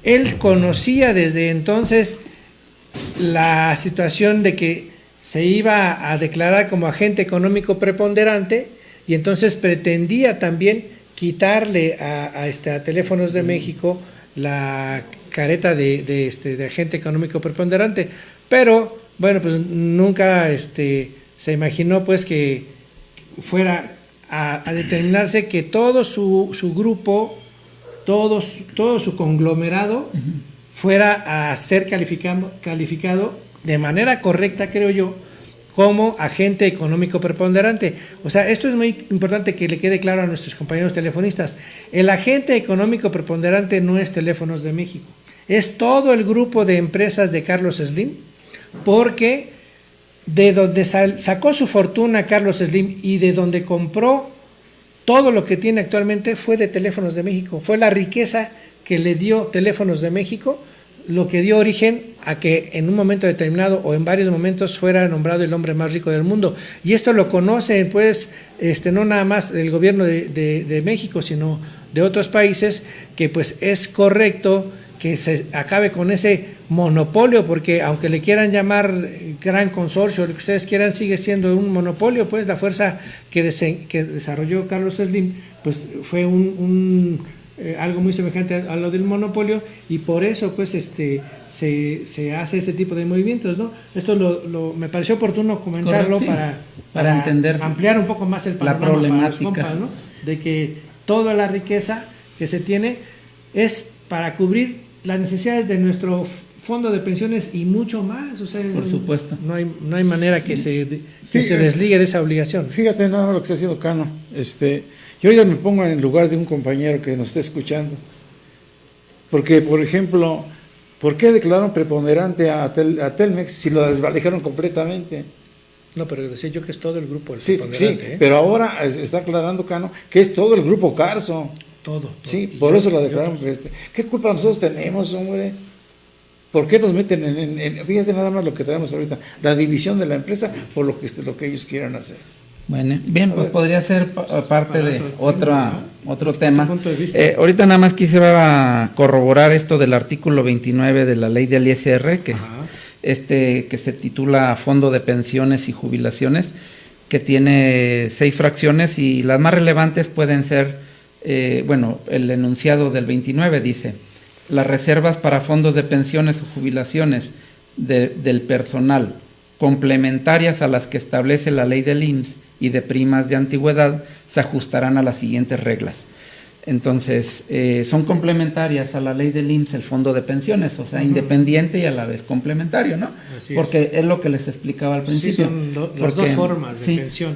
él conocía desde entonces la situación de que se iba a declarar como agente económico preponderante, y entonces pretendía también quitarle a Teléfonos de México la careta de agente económico preponderante, pero Bueno, pues nunca se imaginó pues que fuera a determinarse que todo su grupo, todo su conglomerado fuera a ser calificado de manera correcta, creo yo, como agente económico preponderante. O sea, esto es muy importante que le quede claro a nuestros compañeros telefonistas. El agente económico preponderante no es Teléfonos de México, es todo el grupo de empresas de Carlos Slim, porque de donde sacó su fortuna Carlos Slim y de donde compró todo lo que tiene actualmente fue de Teléfonos de México. Fue la riqueza que le dio Teléfonos de México lo que dio origen a que en un momento determinado o en varios momentos fuera nombrado el hombre más rico del mundo. Y esto lo conoce pues no nada más el gobierno de México, sino de otros países, que pues es correcto que se acabe con ese monopolio, porque aunque le quieran llamar gran consorcio, lo que ustedes quieran, sigue siendo un monopolio. Pues la fuerza que desarrolló Carlos Slim pues fue algo muy semejante a lo del monopolio, y por eso pues se hace ese tipo de movimientos, ¿no? Esto me pareció oportuno comentarlo. Correcto, sí, para entender ampliar un poco más el panorama, la problemática, para los compas, ¿no? De que toda la riqueza que se tiene es para cubrir las necesidades de nuestro fondo de pensiones y mucho más. O sea, por supuesto, no hay manera que se desligue de esa obligación. Fíjate nada más lo que está haciendo Cano. Yo ya me pongo en el lugar de un compañero que nos está escuchando. Porque, por ejemplo, ¿por qué declararon preponderante a Telmex si lo desvalijaron completamente? No, pero decía yo que es todo el grupo el Sí, preponderante, pero ahora está aclarando Cano que es todo el grupo Carso. Todo. Sí, por eso lo declararon. ¿Qué culpa nosotros tenemos, hombre? ¿Por qué nos meten fíjate nada más lo que tenemos ahorita, la división de la empresa por lo que ellos quieran hacer? Bueno, bien, pues podría ser parte de otro tema. Punto de vista. Ahorita nada más quisiera corroborar esto del artículo 29 de la ley del ISR, que se titula Fondo de Pensiones y Jubilaciones, que tiene 6 fracciones, y las más relevantes pueden ser, el enunciado del 29 dice: las reservas para fondos de pensiones o jubilaciones del personal complementarias a las que establece la ley del IMSS y de primas de antigüedad se ajustarán a las siguientes reglas. Entonces, son complementarias a la ley del IMSS el fondo de pensiones, o sea, independiente y a la vez complementario, ¿no? Porque es lo que les explicaba al principio. Sí, son las dos formas de pensión.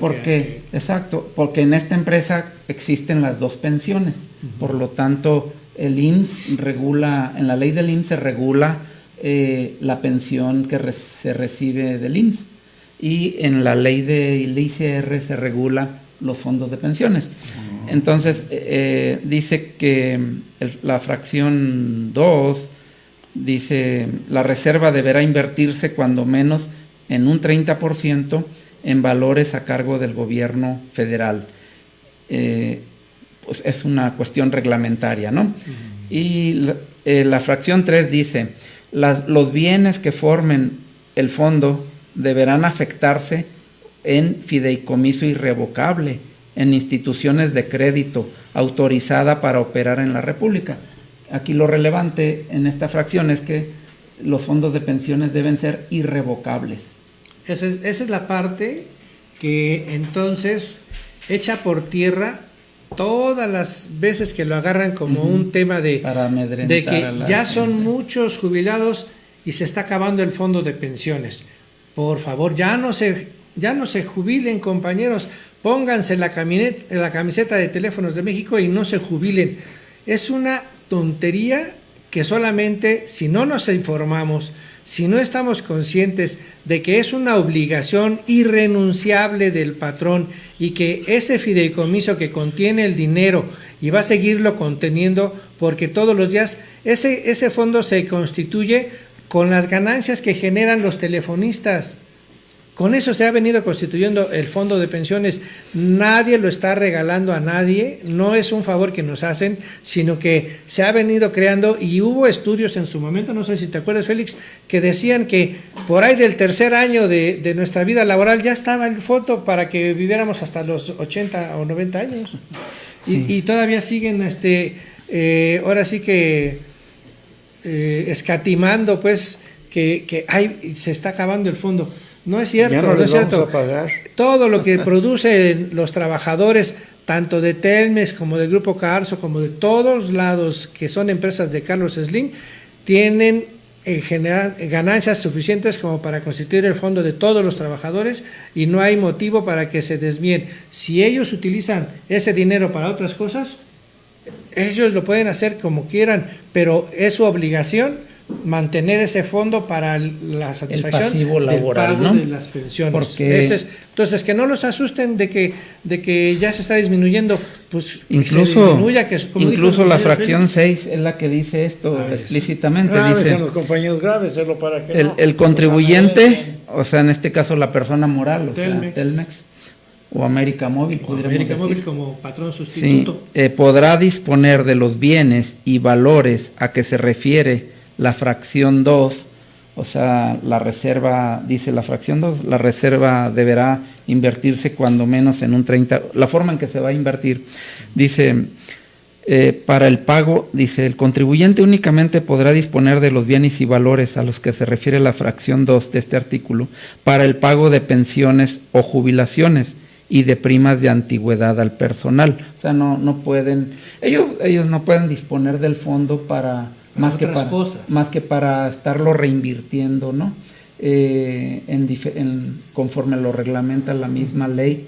Exacto, porque en esta empresa existen las dos pensiones, por lo tanto, el IMSS regula, en la ley del IMSS se regula la pensión que se recibe del IMSS, y en la ley del ICR se regula los fondos de pensiones. Entonces, dice que la fracción 2 dice: la reserva deberá invertirse cuando menos en un 30% en valores a cargo del gobierno federal. Pues es una cuestión reglamentaria, ¿no? Y la fracción 3 dice: los bienes que formen el fondo deberán afectarse en fideicomiso irrevocable en instituciones de crédito autorizada para operar en la República. Aquí lo relevante en esta fracción es que los fondos de pensiones deben ser irrevocables. Esa es la parte que entonces echa por tierra todas las veces que lo agarran como un tema de que ya son muchos jubilados y se está acabando el fondo de pensiones. Por favor, ya no se jubilen, compañeros, pónganse la camiseta de Teléfonos de México y no se jubilen. Es una tontería que solamente si no nos informamos, si no estamos conscientes de que es una obligación irrenunciable del patrón y que ese fideicomiso que contiene el dinero y va a seguirlo conteniendo, porque todos los días ese fondo se constituye con las ganancias que generan los telefonistas. Con eso se ha venido constituyendo el fondo de pensiones. Nadie lo está regalando a nadie, no es un favor que nos hacen, sino que se ha venido creando, y hubo estudios en su momento, no sé si te acuerdas, Félix, que decían que por ahí del tercer año de nuestra vida laboral ya estaba el fondo para que viviéramos hasta los 80 o 90 años. Sí. Y todavía siguen, ahora sí que escatimando, pues, que se está acabando el fondo. No es cierto, Ya no no les es cierto. vamos a pagar. Todo lo que producen los trabajadores, tanto de Telmex como del Grupo Carso, como de todos lados que son empresas de Carlos Slim, tienen generan ganancias suficientes como para constituir el fondo de todos los trabajadores y no hay motivo para que se desvíen. Si ellos utilizan ese dinero para otras cosas, ellos lo pueden hacer como quieran, pero es su obligación mantener ese fondo para la satisfacción el pasivo laboral, del pago, ¿no? de las pensiones. Porque entonces, que no los asusten de que ya se está disminuyendo, pues incluso, se disminuya, que como incluso la fracción Félix, 6 es la que dice esto explícitamente. Grábeselo, Dice, los compañeros, grábeselo para que el contribuyente, o sea, en este caso la persona moral, o sea, Telmex o América Móvil, América Móvil como patrón sustituto. Sí, podrá disponer de los bienes y valores a que se refiere la fracción 2, o sea, la reserva, dice la fracción 2, la reserva deberá invertirse cuando menos en un 30%, la forma en que se va a invertir, dice, para el pago, dice, el contribuyente únicamente podrá disponer de los bienes y valores a los que se refiere la fracción 2 de este artículo para el pago de pensiones o jubilaciones y de primas de antigüedad al personal. O sea, no pueden, ellos no pueden disponer del fondo para más que para estarlo reinvirtiendo, ¿no? Conforme lo reglamenta la misma ley,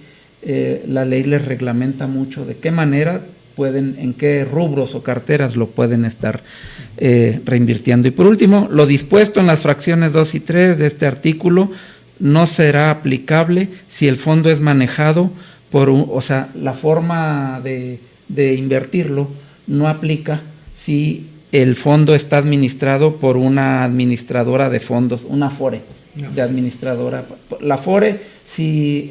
la ley les reglamenta mucho de qué manera pueden, en qué rubros o carteras lo pueden estar reinvirtiendo. Y por último, lo dispuesto en las fracciones 2 y 3 de este artículo no será aplicable si el fondo es manejado por o sea, la forma de invertirlo no aplica si el fondo está administrado por una administradora de fondos, una Afore de administradora. La Afore, si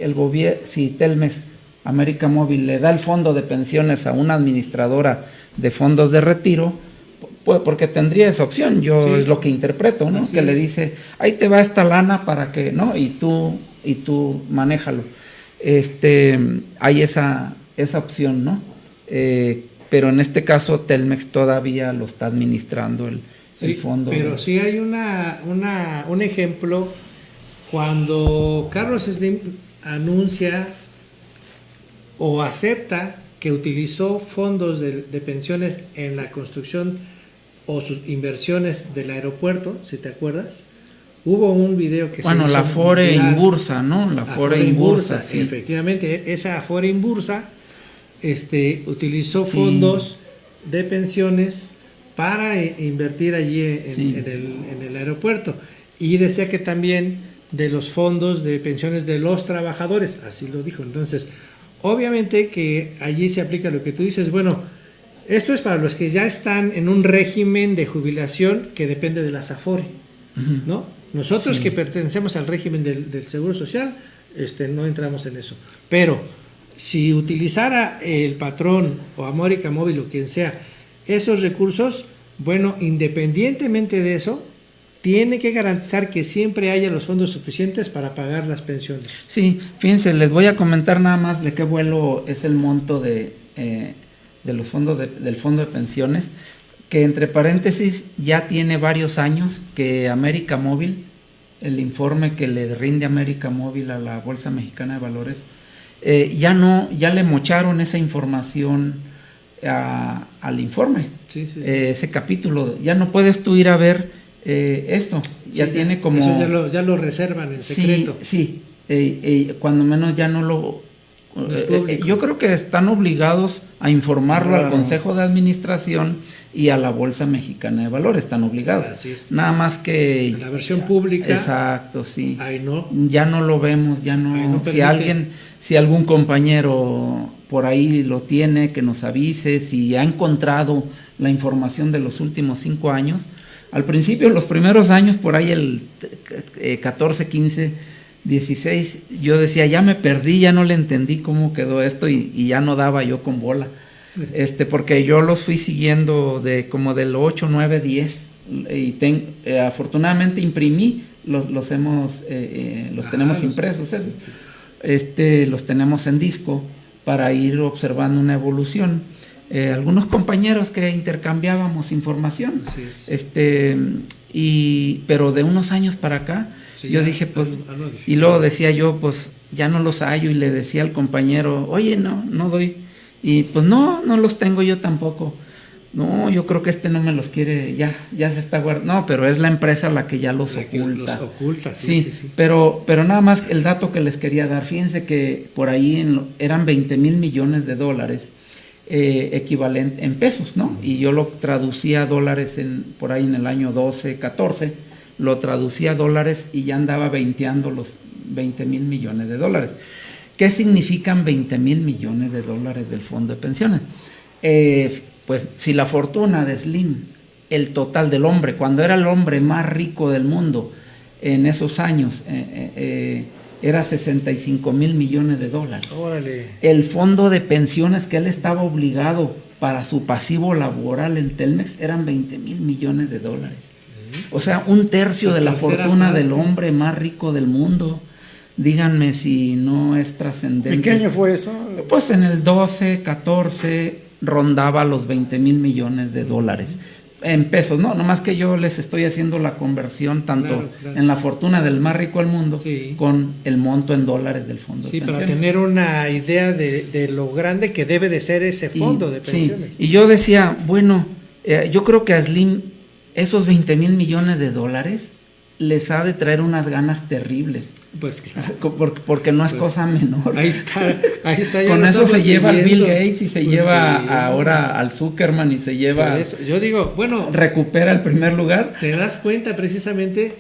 Telmex América Móvil le da el fondo de pensiones a una administradora de fondos de retiro, pues porque tendría esa opción, es lo que interpreto, ¿no? Que le dice, ahí te va esta lana para que, ¿no? Y tú manéjalo. Hay esa opción, ¿no? Pero en este caso Telmex todavía lo está administrando el fondo. Pero sí hay un ejemplo cuando Carlos Slim anuncia o acepta que utilizó fondos de pensiones en la construcción o sus inversiones del aeropuerto, si te acuerdas. Hubo un video que se hizo la Afore Inbursa, ¿no? La Afore Inbursa, sí. Efectivamente, esa Afore Inbursa utilizó fondos de pensiones para invertir allí en el aeropuerto, y decía que también de los fondos de pensiones de los trabajadores, así lo dijo. Entonces, obviamente que allí se aplica lo que tú dices. Bueno, esto es para los que ya están en un régimen de jubilación que depende de las Afore, ¿no? Nosotros que pertenecemos al régimen del Seguro Social, no entramos en eso, pero si utilizara el patrón o América Móvil o quien sea esos recursos, bueno, independientemente de eso, tiene que garantizar que siempre haya los fondos suficientes para pagar las pensiones. Sí, fíjense, les voy a comentar nada más de qué vuelo es el monto de los fondos del fondo de pensiones, que entre paréntesis ya tiene varios años que América Móvil, el informe que le rinde América Móvil a la Bolsa Mexicana de Valores, ya le mocharon esa información al informe, ese capítulo. Ya no puedes tú ir a ver esto, ya tiene como... Eso ya lo reservan en secreto. Sí, cuando menos ya no lo... yo creo que están obligados a informarlo al Consejo de Administración y a la Bolsa Mexicana de Valores, están obligados. Así es. Nada más que... La versión pública. Exacto, sí. Ahí no. Ya no lo vemos, ya no... Si algún compañero por ahí lo tiene, que nos avise, si ha encontrado la información de los últimos 5 años. Al principio, los primeros años, por ahí el 14, 15, 16, yo decía, ya me perdí, ya no le entendí cómo quedó esto y ya no daba yo con bola. Porque yo los fui siguiendo como del 8, 9, 10 y afortunadamente imprimí, los tenemos impresos esos. Los tenemos en disco para ir observando una evolución. Algunos compañeros que intercambiábamos información, pero de unos años para acá, Sí, yo ya, dije, pues, algo difícil. y luego decía yo, pues, ya no los hallo, y le decía al compañero, oye, no doy, y pues no los tengo yo tampoco. No, yo creo que no me los quiere, ya se está guardando. No, pero es la empresa la que ya los oculta. Los oculta, Sí. Pero nada más el dato que les quería dar, fíjense que por ahí eran 20,000 millones de dólares equivalente en pesos, ¿no? Y yo lo traducía a dólares por ahí en el año 12, 14, lo traducía a dólares y ya andaba veinteando los 20,000 millones de dólares. ¿Qué significan 20,000 millones de dólares del fondo de pensiones? Pues si la fortuna de Slim, el total del hombre, cuando era el hombre más rico del mundo en esos años, era 65,000 millones de dólares. Órale. El fondo de pensiones que él estaba obligado para su pasivo laboral en Telmex eran 20,000 millones de dólares. O sea, un tercio de la fortuna del hombre más rico del mundo. Díganme si no es trascendente. ¿En qué año fue eso? Pues en el 12, 14 rondaba los 20,000 millones de dólares. En pesos, no, nomás que yo les estoy haciendo la conversión tanto Claro. en la fortuna del más rico del mundo, Sí. con el monto en dólares del fondo Sí, de para pensiones. tener una idea de lo grande que debe de ser ese fondo de Sí, pensiones. y yo decía, bueno, yo creo que a Slim esos 20,000 millones de dólares les ha de traer unas ganas terribles, Pues claro. porque no es cosa menor. Ahí está. Ya Con lo eso se estamos lleva al Bill viviendo. Gates y se Pues lleva sí. ahora al Zuckerman y se lleva, Por eso, yo digo, bueno, recupera el primer lugar. te das cuenta precisamente,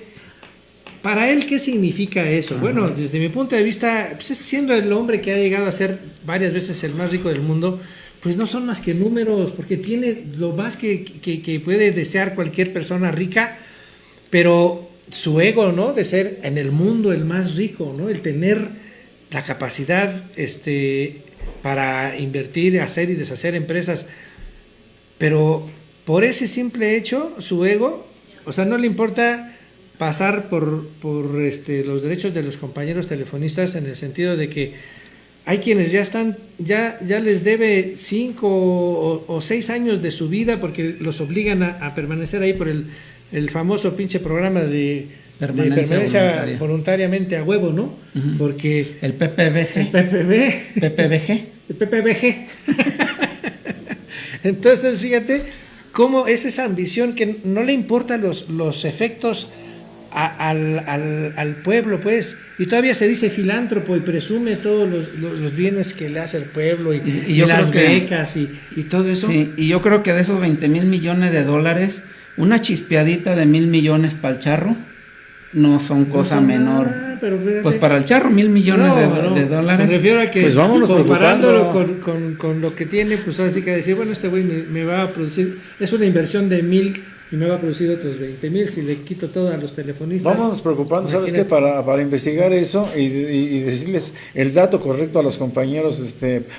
para él, ¿qué significa eso? Bueno, desde mi punto de vista, pues siendo el hombre que ha llegado a ser varias veces el más rico del mundo, pues no son más que números, porque tiene lo más que puede desear cualquier persona rica, pero su ego, ¿no? De ser en el mundo el más rico, ¿no? El tener la capacidad para invertir, hacer y deshacer empresas, pero por ese simple hecho, su ego, o sea, no le importa pasar por los derechos de los compañeros telefonistas, en el sentido de que hay quienes ya les debe 5 o 6 años de su vida, porque los obligan a permanecer ahí por el famoso pinche programa de permanencia voluntariamente a huevo, ¿no? Porque El PPBG. el PPBG. Entonces, fíjate cómo es esa ambición que no le importan los efectos al pueblo, pues, y todavía se dice filántropo y presume todos los bienes que le hace el pueblo y yo las creo que- becas y todo eso. Sí, y yo creo que de esos 20,000 millones de dólares, una chispeadita de 1,000 millones para el charro no son No cosa son menor. nada, pero fíjate. Pues para el charro 1,000 millones de dólares. Me refiero a que, Pues vámonos comparándolo preocupando. con lo que tiene, pues ahora sí que decir, bueno, este güey me va a producir, es una inversión de 1,000 y me va a producir otros 20,000 si le quito todo a los telefonistas. Vámonos preocupando, ¿sabes qué? Imagínate. Para investigar eso y decirles el dato correcto a los compañeros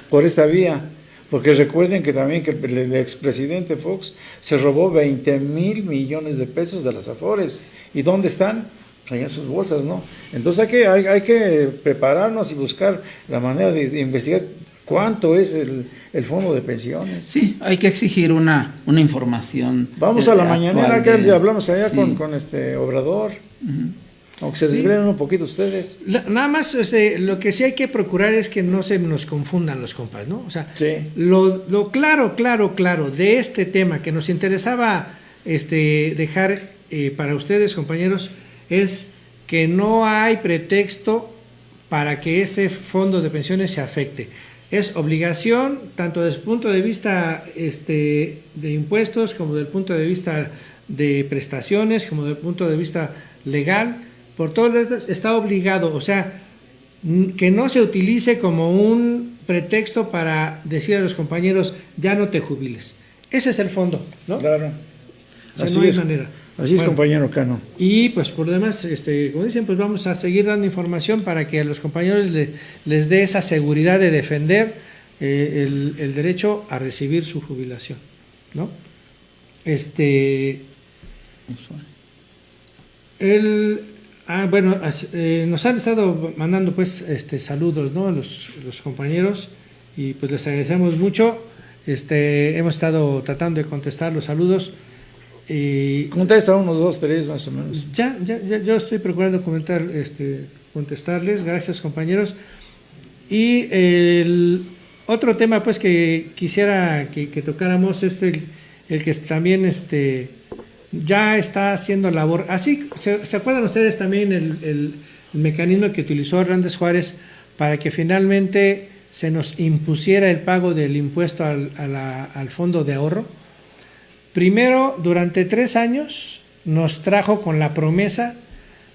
por esta vía. Porque recuerden que también que el expresidente Fox se robó 20,000 millones de pesos de las Afores. ¿Y dónde están? Ahí en sus bolsas, ¿no? Entonces hay que prepararnos y buscar la manera de investigar cuánto es el fondo de pensiones. Sí, hay que exigir una información. Vamos a la actual mañanera que de- hablamos allá sí. con Obrador. Aunque se desvelen un poquito ustedes. Nada más, lo que sí hay que procurar es que no se nos confundan los compas, ¿no? O sea, Sí. lo claro de este tema que nos interesaba dejar para ustedes, compañeros, es que no hay pretexto para que este fondo de pensiones se afecte. Es obligación, tanto desde el punto de vista de impuestos, como desde el punto de vista de prestaciones, como desde el punto de vista legal, por todo está obligado, o sea, que no se utilice como un pretexto para decir a los compañeros, ya no te jubiles. Ese es el fondo, ¿no? Claro. O sea, Así no hay es. manera. Así es, Bueno, compañero Cano. y pues por lo demás, como dicen, pues vamos a seguir dando información para que a los compañeros les dé esa seguridad de defender el derecho a recibir su jubilación, ¿no? Bueno, nos han estado mandando pues saludos, ¿no? Los compañeros, y pues les agradecemos mucho. Hemos estado tratando de contestar los saludos. Contesta unos 2, 3 más o menos. Ya, yo estoy procurando contestarles, gracias compañeros. Y el otro tema pues que quisiera que tocáramos es el que también ya está haciendo labor. Así, ¿se acuerdan ustedes también el mecanismo que utilizó Hernández Juárez para que finalmente se nos impusiera el pago del impuesto al fondo de ahorro? Primero, durante 3 años nos trajo con la promesa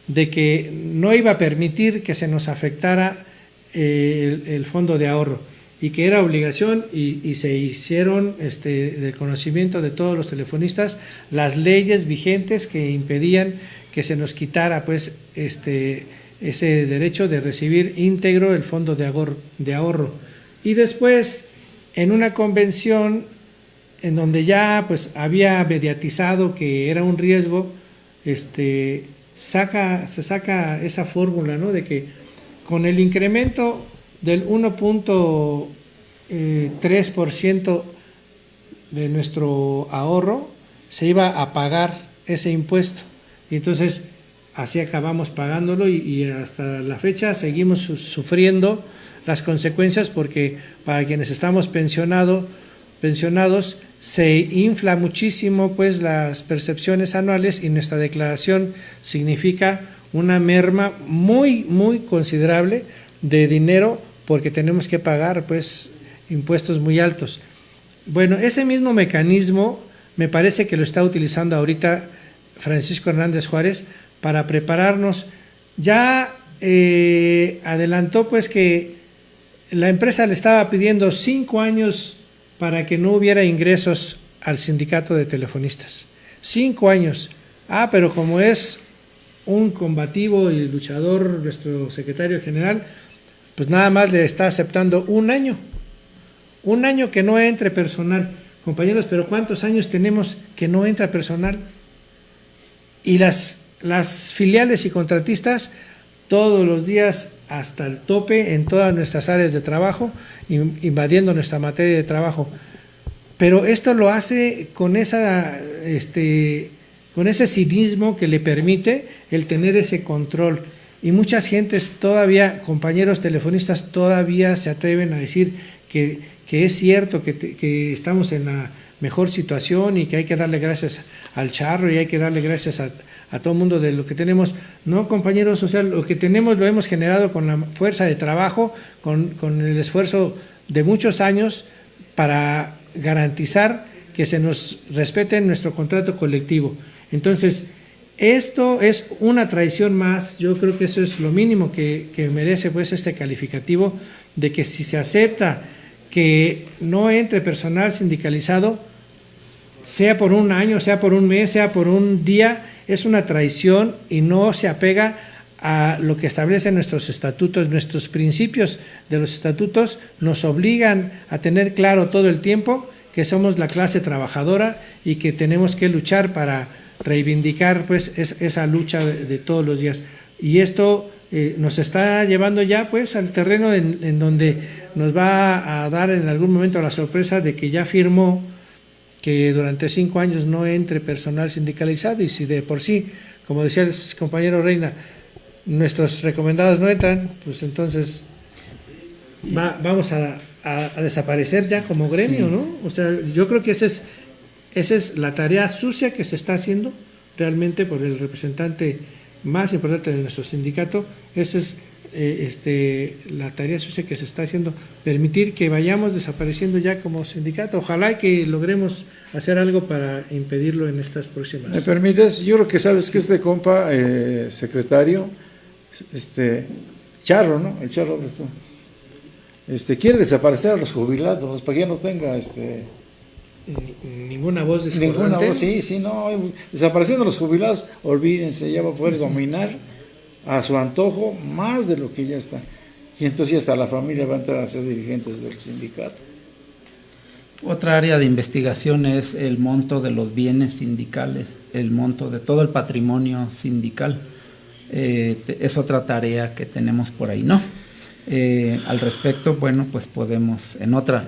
de que no iba a permitir que se nos afectara el fondo de ahorro y que era obligación y se hicieron del conocimiento de todos los telefonistas las leyes vigentes que impedían que se nos quitara pues ese derecho de recibir íntegro el fondo de ahorro. Y después, en una convención en donde ya pues había mediatizado que era un riesgo, se saca esa fórmula, ¿no? De que con el incremento del 1.3% de nuestro ahorro se iba a pagar ese impuesto. Y entonces así acabamos pagándolo y hasta la fecha seguimos sufriendo las consecuencias, porque para quienes estamos pensionados se infla muchísimo pues las percepciones anuales y nuestra declaración significa una merma muy considerable de dinero, porque tenemos que pagar pues impuestos muy altos. Bueno, ese mismo mecanismo me parece que lo está utilizando ahorita Francisco Hernández Juárez para prepararnos. Ya adelantó pues que la empresa le estaba pidiendo 5 años para que no hubiera ingresos al sindicato de telefonistas. 5 años. Pero como es un combativo y luchador nuestro secretario general, pues nada más le está aceptando 1 año. 1 año que no entre personal. Compañeros, pero ¿cuántos años tenemos que no entra personal? Y las filiales y contratistas todos los días hasta el tope en todas nuestras áreas de trabajo, invadiendo nuestra materia de trabajo. Pero esto lo hace con ese cinismo que le permite el tener ese control. Y muchas gentes todavía, compañeros telefonistas, todavía se atreven a decir que es cierto que estamos en la mejor situación y que hay que darle gracias al charro y hay que darle gracias a todo el mundo de lo que tenemos. No, compañeros, o sea, lo que tenemos lo hemos generado con la fuerza de trabajo, con el esfuerzo de muchos años para garantizar que se nos respete nuestro contrato colectivo. Entonces, esto es una traición más. Yo creo que eso es lo mínimo que merece pues este calificativo, de que si se acepta que no entre personal sindicalizado, sea por 1 año, sea por 1 mes, sea por 1 día, es una traición y no se apega a lo que establecen nuestros estatutos. Nuestros principios de los estatutos nos obligan a tener claro todo el tiempo que somos la clase trabajadora y que tenemos que luchar para reivindicar pues esa lucha de todos los días. Y esto nos está llevando ya pues al terreno en donde nos va a dar en algún momento la sorpresa de que ya firmó que durante 5 años no entre personal sindicalizado, y si de por sí, como decía el compañero Reina, nuestros recomendados no entran, pues entonces vamos a desaparecer ya como gremio, sí. ¿No? O sea, yo creo que esa es la tarea sucia que se está haciendo realmente por el representante más importante de nuestro sindicato. Esa es la tarea sucia que se está haciendo, permitir que vayamos desapareciendo ya como sindicato. Ojalá que logremos hacer algo para impedirlo en estas próximas. ¿Me permites? Yo creo que sabes que este compa, secretario, Charro, ¿no? El Charro, quiere desaparecer a los jubilados para que ya no tenga ninguna voz discordante. Ninguna voz, sí, no, desapareciendo los jubilados, olvídense, ya va a poder dominar a su antojo más de lo que ya está. Y entonces hasta la familia va a entrar a ser dirigentes del sindicato. Otra área de investigación es el monto de los bienes sindicales, el monto de todo el patrimonio sindical. Es otra tarea que tenemos por ahí, ¿no? Al respecto, bueno, pues podemos,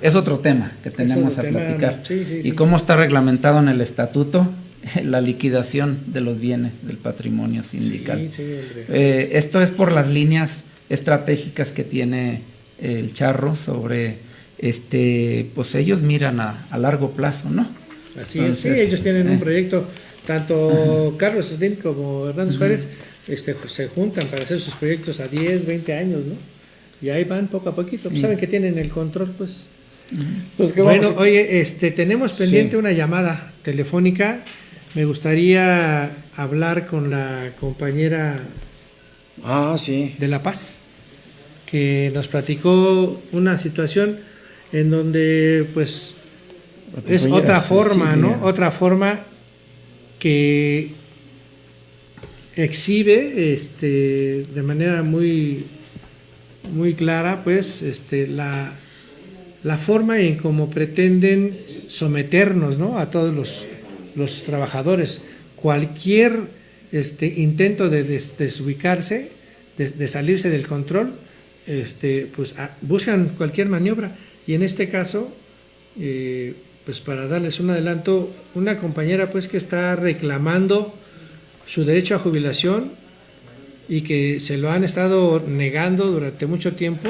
es otro tema que tenemos a platicar. Sí. ¿Y cómo está reglamentado en el estatuto? la liquidación de los bienes del patrimonio sindical. Sí, Andrés. Esto es por las líneas estratégicas que tiene el Charro sobre, pues ellos miran a largo plazo, ¿no? Así es, sí, ellos tienen un proyecto, tanto Carlos Slim como Hernández Juárez se juntan para hacer sus proyectos a 10, 20 años, ¿no? Y ahí van poco a poquito, pues saben que tienen el control, pues. Pues que Bueno, vamos. oye, tenemos pendiente una llamada telefónica. Me gustaría hablar con la compañera Sí. de La Paz, que nos platicó una situación en donde, pues, La es compañera otra forma, Cecilia. ¿no? Otra forma que exhibe de manera muy, muy clara, pues, la forma en cómo pretenden someternos, ¿no? A todos los trabajadores. Cualquier intento de desubicarse, de salirse del control, pues buscan cualquier maniobra. Y en este caso, pues para darles un adelanto, una compañera pues que está reclamando su derecho a jubilación y que se lo han estado negando durante mucho tiempo,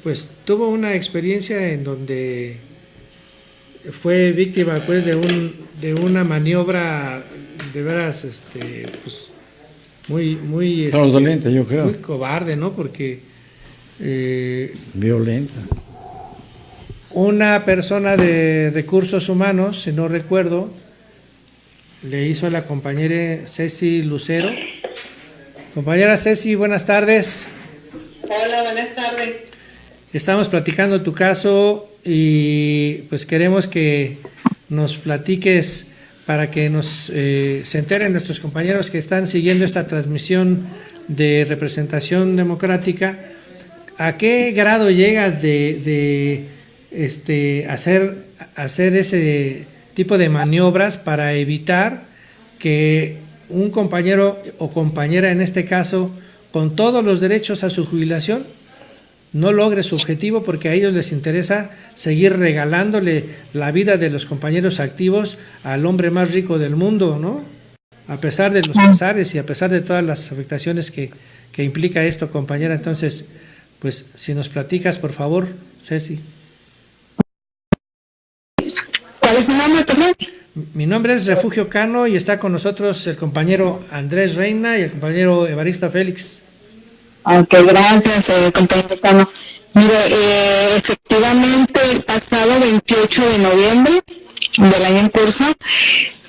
pues tuvo una experiencia en donde fue víctima pues de una maniobra de veras pues muy Fraudulenta, yo creo. muy cobarde, ¿no? Porque Violenta. una persona de recursos humanos, si no recuerdo, le hizo a la compañera Ceci Lucero. Compañera Ceci, buenas tardes. Hola, buenas tardes. Estamos platicando tu caso y pues queremos que nos platiques para que se enteren nuestros compañeros que están siguiendo esta transmisión de representación democrática, a qué grado llega de hacer ese tipo de maniobras para evitar que un compañero o compañera, en este caso, con todos los derechos a su jubilación, no logre su objetivo, porque a ellos les interesa seguir regalándole la vida de los compañeros activos al hombre más rico del mundo, ¿no? A pesar de los pesares y a pesar de todas las afectaciones que implica esto, compañera. Entonces, pues si nos platicas, por favor, Ceci. ¿Cuál es su nombre, perdón? Mi nombre es Refugio Cano y está con nosotros el compañero Andrés Reina y el compañero Evaristo Félix. Ok, gracias, compañero Cano. Mire, efectivamente, el pasado 28 de noviembre del año en curso,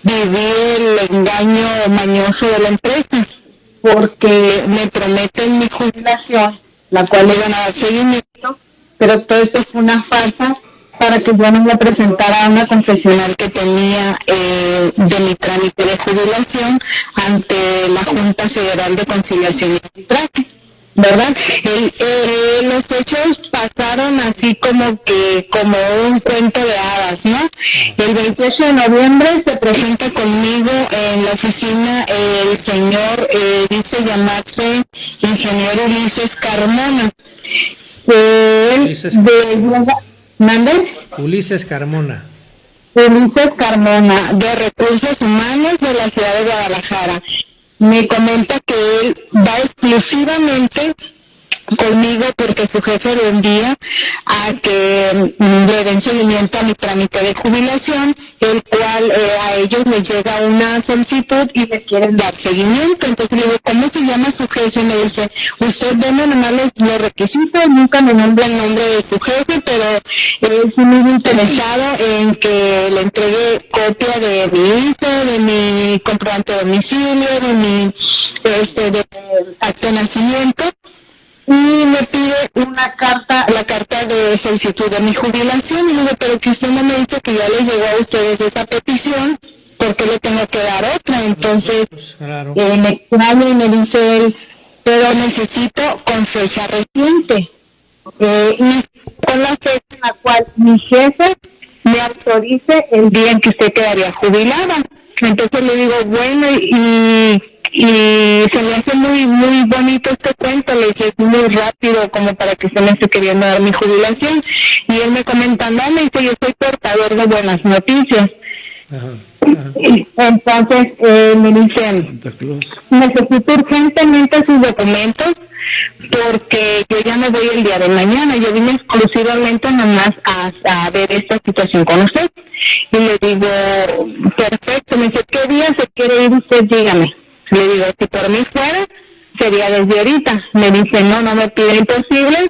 viví el engaño mañoso de la empresa, porque me prometen mi jubilación, la cual le iban a dar seguimiento, pero todo esto fue una farsa para que yo no me presentara a una confesional que tenía de mi trámite de jubilación ante la Junta Federal de Conciliación y Arbitraje, ¿verdad? Los hechos pasaron así como un cuento de hadas, ¿no? El 28 de noviembre se presenta conmigo en la oficina el señor, dice llamarse ingeniero Ulises Carmona. ¿Mande? Ulises Carmona. Ulises Carmona, de Recursos Humanos de la ciudad de Guadalajara. Me comenta que él va exclusivamente conmigo porque su jefe lo envía a que le den seguimiento a mi trámite de jubilación, el cual a ellos les llega una solicitud y le quieren dar seguimiento. Entonces le digo, ¿cómo se llama su jefe? Me dice, usted deme nomás los requisitos, nunca me nombra el nombre de su jefe, pero es muy interesado en que le entregue copia de mi IFE, de mi comprobante de domicilio, de mi de acta de nacimiento. Y me pide la carta de solicitud de mi jubilación, y digo, pero que usted no me dice que ya les llegó a ustedes esa petición, ¿por qué le tengo que dar otra? Entonces, Claro. me extraña y me dice él, pero necesito con fecha reciente, y con la fecha en la cual mi jefe me autorice el día en que usted quedaría jubilada. Entonces le digo, bueno, y se me hace muy muy bonito este cuento, le dije, es muy rápido como para que se me esté queriendo dar mi jubilación. Y él me comentando, me dice, yo soy portador de buenas noticias. Ajá. Entonces me dicen, necesito urgentemente sus documentos porque yo ya me voy el día de mañana. Yo vine exclusivamente nomás a ver esta situación con usted. Y le digo, perfecto. Me dice, ¿qué día se quiere ir usted? Dígame. Le digo, si por mí fuera, sería desde ahorita. Me dice, no me pide imposible.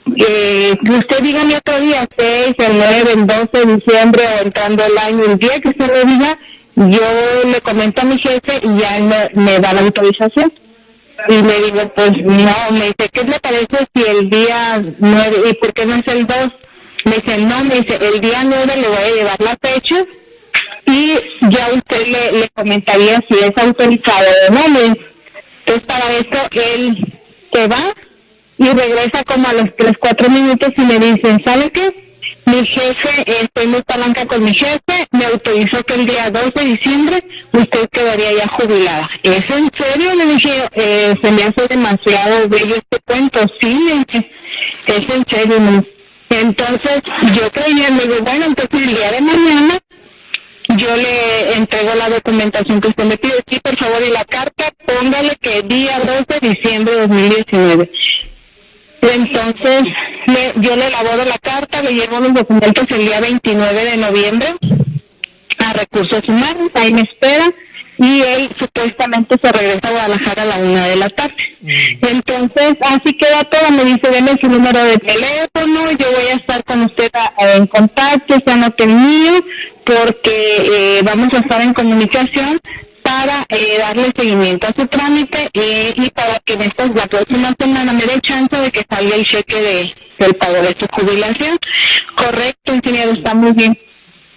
Usted dígame otro día, 6, el 9, el 12 de diciembre o entrando el año, el día que usted le diga, yo le comento a mi jefe y ya él me da la autorización. Y le digo, pues no, me dice, ¿qué le parece si el día 9, y por qué no es el 2? Me dice, no, me dice, el día 9 le voy a llevar la fecha y ya usted le comentaría si es autorizado o no. Entonces para esto él se va y regresa como a los 3-4 minutos y me dicen, ¿sabe qué? Mi jefe, estoy muy palanca con mi jefe, me autorizó que el día 2 de diciembre usted quedaría ya jubilada. ¿Es en serio? Le dije, se me hace demasiado bello este cuento. Sí, le dije, es en serio. ¿No? Entonces yo creía, le digo, bueno, entonces el día de mañana yo le entrego la documentación que usted me pide. Sí, por favor, y la carta, póngale que día 2 de diciembre de 2019. Entonces yo le elaboro la carta, le llevo los documentos el día 29 de noviembre a Recursos Humanos, ahí me espera, y él supuestamente se regresa a Guadalajara a la 1 de la tarde. Entonces, así queda todo, me dice, deme su número de teléfono, yo voy a estar con usted en contacto, ya no mío, porque vamos a estar en comunicación para darle seguimiento a su trámite y para que la próxima semana me dé chance de que salga el cheque del pago de su jubilación. Correcto, ingeniero, está muy bien.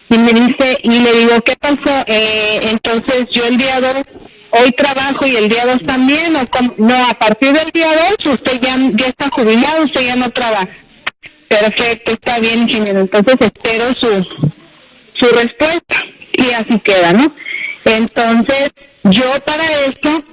Y me dice, y le digo, ¿qué pasó? Entonces yo el día 2, hoy trabajo y el día 2 también, no, a partir del día 2 usted ya está jubilado, usted ya no trabaja. Perfecto, está bien, ingeniero. Entonces espero su respuesta y así queda, ¿no? Entonces, yo para esto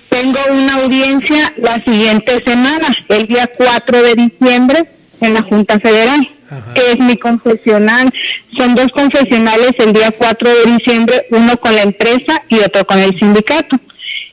tengo una audiencia la siguiente semana, el día 4 de diciembre, en la Junta Federal. Ajá. Es mi confesional. Son 2 confesionales el día 4 de diciembre, uno con la empresa y otro con el sindicato.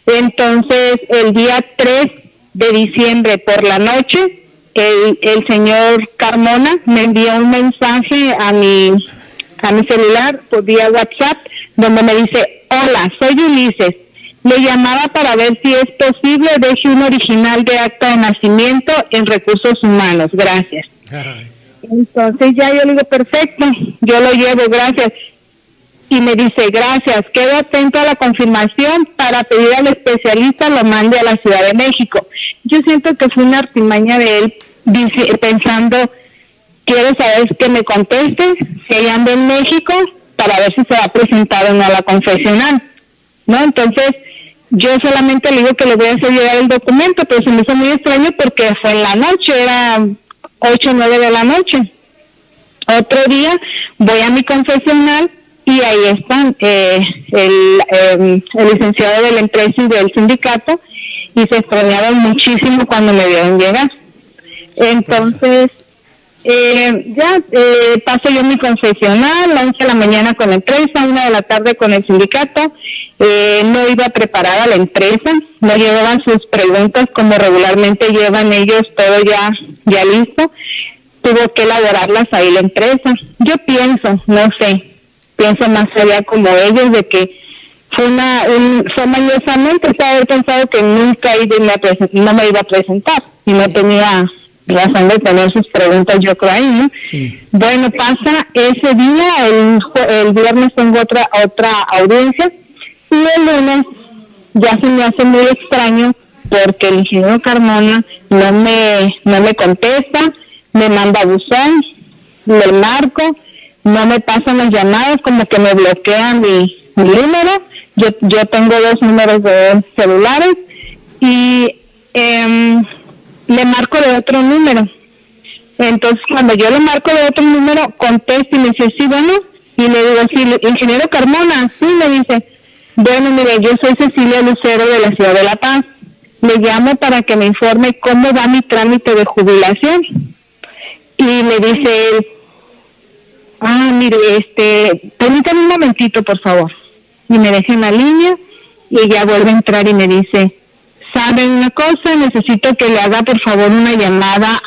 Entonces, el día 3 de diciembre por la noche, el señor Carmona me envió un mensaje a mi celular por vía WhatsApp, donde me dice, hola, soy Ulises, le llamaba para ver si es posible, deje un original de acta de nacimiento en Recursos Humanos, gracias. Ay. Entonces ya yo le digo, perfecto, yo lo llevo, gracias. Y me dice, gracias, quedo atento a la confirmación para pedir al especialista lo mande a la Ciudad de México. Yo siento que fue una artimaña de él, pensando, quiero saber que me conteste, si ella anda en México, para ver si se va a presentar o no a la confesional, ¿no? Entonces, yo solamente le digo que le voy a hacer llegar el documento, pero se me hizo muy extraño porque fue en la noche, era 8 o 9 de la noche. Otro día voy a mi confesional y ahí están el licenciado de la empresa y del sindicato, y se extrañaron muchísimo cuando me vieron llegar. Entonces, paso yo mi confesional, 11 de la mañana con la empresa, 1 de la tarde con el sindicato. No iba preparada la empresa, no llevaban sus preguntas como regularmente llevan ellos, todo ya listo. Tuvo que elaborarlas ahí la empresa. Yo pienso más allá como ellos, de que fue mañosamente, haber pensado que nunca no me iba a presentar y no tenía razón de tener sus preguntas, yo creo ahí, ¿no? Sí. Bueno, pasa ese día, el viernes tengo otra audiencia, y el lunes ya se me hace muy extraño porque el ingeniero Carmona no me contesta, me manda buzón, le marco, no me pasan las llamadas, como que me bloquea mi número. Yo tengo 2 números de celulares y le marco de otro número. Entonces, cuando yo le marco de otro número, contesta y me dice, sí, bueno, y le digo, sí, ingeniero Carmona, sí, me dice, bueno, mire, yo soy Cecilia Lucero de la Ciudad de La Paz, le llamo para que me informe cómo va mi trámite de jubilación. Y me dice él, Mire, permítame un momentito, por favor. Y me deja en la línea y ella vuelve a entrar y me dice, ¿sabe una cosa? Necesito que le haga, por favor, una llamada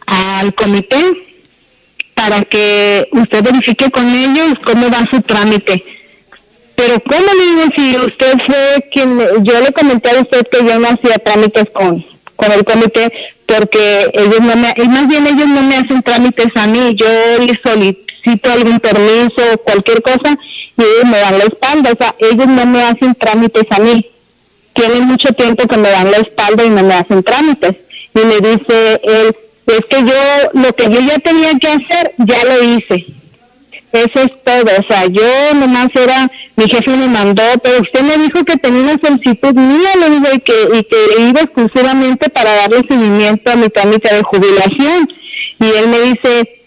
al comité para que usted verifique con ellos cómo va su trámite. Pero ¿cómo le digo si usted fue quien, yo le comenté a usted que yo no hacía trámites con el comité, porque ellos más bien ellos no me hacen trámites a mí, yo les solicito algún permiso, cualquier cosa, y ellos me dan la espalda, o sea, ellos no me hacen trámites a mí. Tienen mucho tiempo que me dan la espalda y no me hacen trámites. Y me dice él, es que lo que yo ya tenía que hacer, ya lo hice. Eso es todo, o sea, yo nomás mi jefe me mandó, pero usted me dijo que tenía una solicitud mía, le digo, y que iba exclusivamente para darle seguimiento a mi trámite de jubilación. Y él me dice,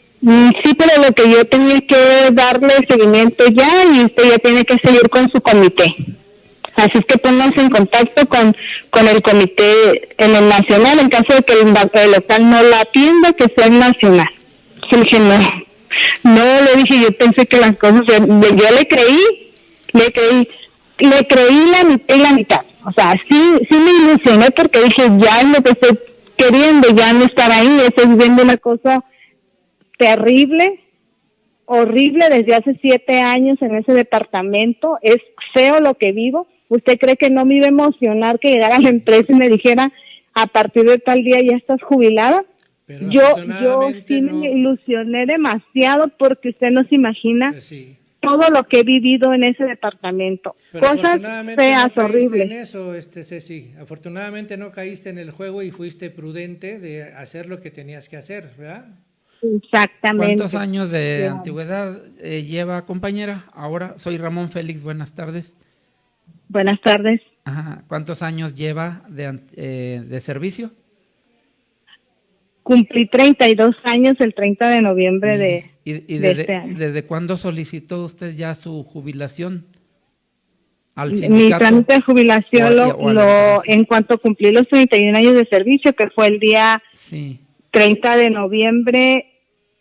sí, pero lo que yo tenía que darle seguimiento ya, y usted ya tiene que seguir con su comité. Así es que pónganse en contacto con el comité en el nacional, en caso de que el local no la atienda, que sea el nacional. Yo le dije, no, le dije, yo pensé que las cosas, yo le creí la mitad y la mitad. O sea, sí me ilusioné porque dije, ya es lo que estoy queriendo, ya no estar ahí, estoy viviendo una cosa terrible, horrible desde hace 7 años en ese departamento, es feo lo que vivo. ¿Usted cree que no me iba a emocionar que llegara a la empresa y me dijera, a partir de tal día ya estás jubilada? Pero Yo sí me ilusioné demasiado porque usted no se imagina todo lo que he vivido en ese departamento. Pero cosas feas, no horribles. en eso, Ceci. Afortunadamente no caíste en el juego y fuiste prudente de hacer lo que tenías que hacer, ¿verdad? Exactamente. ¿Cuántos años de antigüedad lleva, compañera? Ahora soy Ramón Félix, buenas tardes. Buenas tardes. Ajá. ¿Cuántos años lleva de servicio? Cumplí 32 años el 30 de noviembre de este año. ¿Desde cuándo solicitó usted ya su jubilación al Mi sindicato? trámite de jubilación en cuanto cumplí los 31 años de servicio, que fue el día 30 de noviembre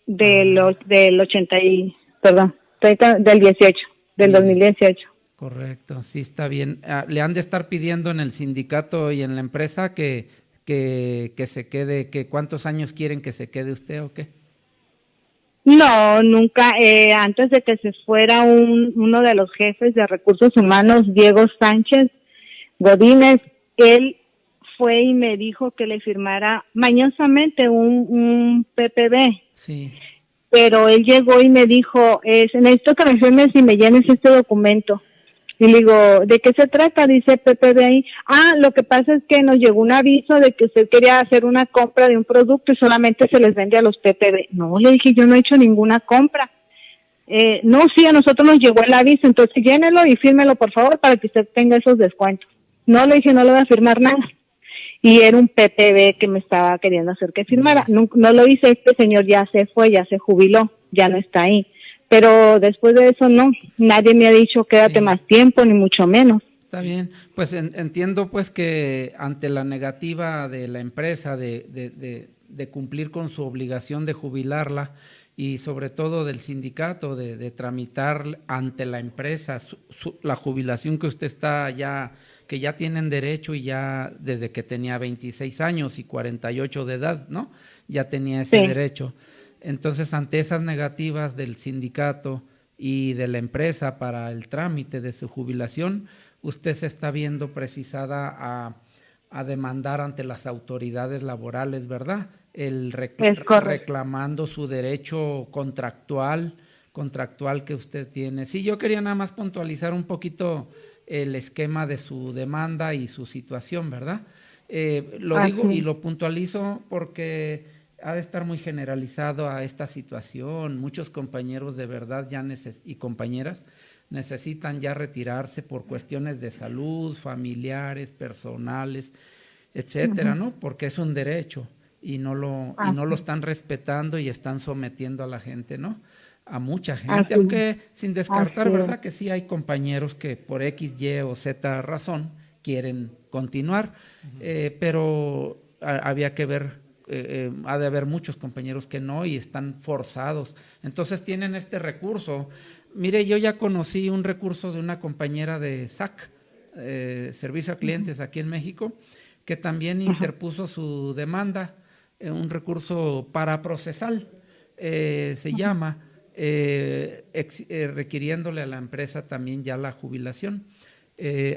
del 2018. Correcto, sí, está bien. ¿Le han de estar pidiendo en el sindicato y en la empresa que se quede, que cuántos años quieren que se quede usted o qué? No, nunca. Antes de que se fuera uno de los jefes de recursos humanos, Diego Sánchez Godínez, él fue y me dijo que le firmara mañosamente un PPB. Sí. Pero él llegó y me dijo, necesito que me firmes y me llenes este documento. Y le digo, ¿de qué se trata? Dice PPB ahí. Lo que pasa es que nos llegó un aviso de que usted quería hacer una compra de un producto y solamente se les vende a los PPB. No, le dije, yo no he hecho ninguna compra. No, sí, a nosotros nos llegó el aviso, entonces llénelo y fírmelo, por favor, para que usted tenga esos descuentos. No, le dije, no le voy a firmar nada. Y era un PPB que me estaba queriendo hacer que firmara. No lo hice, este señor ya se fue, ya se jubiló, ya no está ahí. Pero después de eso no, nadie me ha dicho quédate más tiempo, ni mucho menos. Está bien, pues entiendo pues que ante la negativa de la empresa de cumplir con su obligación de jubilarla y sobre todo del sindicato de tramitar ante la empresa la jubilación que usted que ya tienen derecho y ya desde que tenía 26 años y 48 de edad, ¿no? Ya tenía ese derecho. Entonces, ante esas negativas del sindicato y de la empresa para el trámite de su jubilación, usted se está viendo precisada a demandar ante las autoridades laborales, ¿verdad? Reclamando su derecho contractual que usted tiene. Sí, yo quería nada más puntualizar un poquito el esquema de su demanda y su situación, ¿verdad? Digo y lo puntualizo porque ha de estar muy generalizado a esta situación. Muchos compañeros de verdad y compañeras necesitan ya retirarse por cuestiones de salud, familiares, personales, etcétera, ¿no? Porque es un derecho y no lo están respetando y están sometiendo a la gente, ¿no? A mucha gente, aunque sin descartar, ¿verdad? Que sí hay compañeros que por X, Y o Z razón quieren continuar, pero había que ver ha de haber muchos compañeros que no y están forzados. Entonces tienen este recurso. Mire, yo ya conocí un recurso de una compañera de SAC, Servicio a Clientes aquí en México, que también interpuso su demanda, un recurso paraprocesal, se llama, requiriéndole a la empresa también ya la jubilación,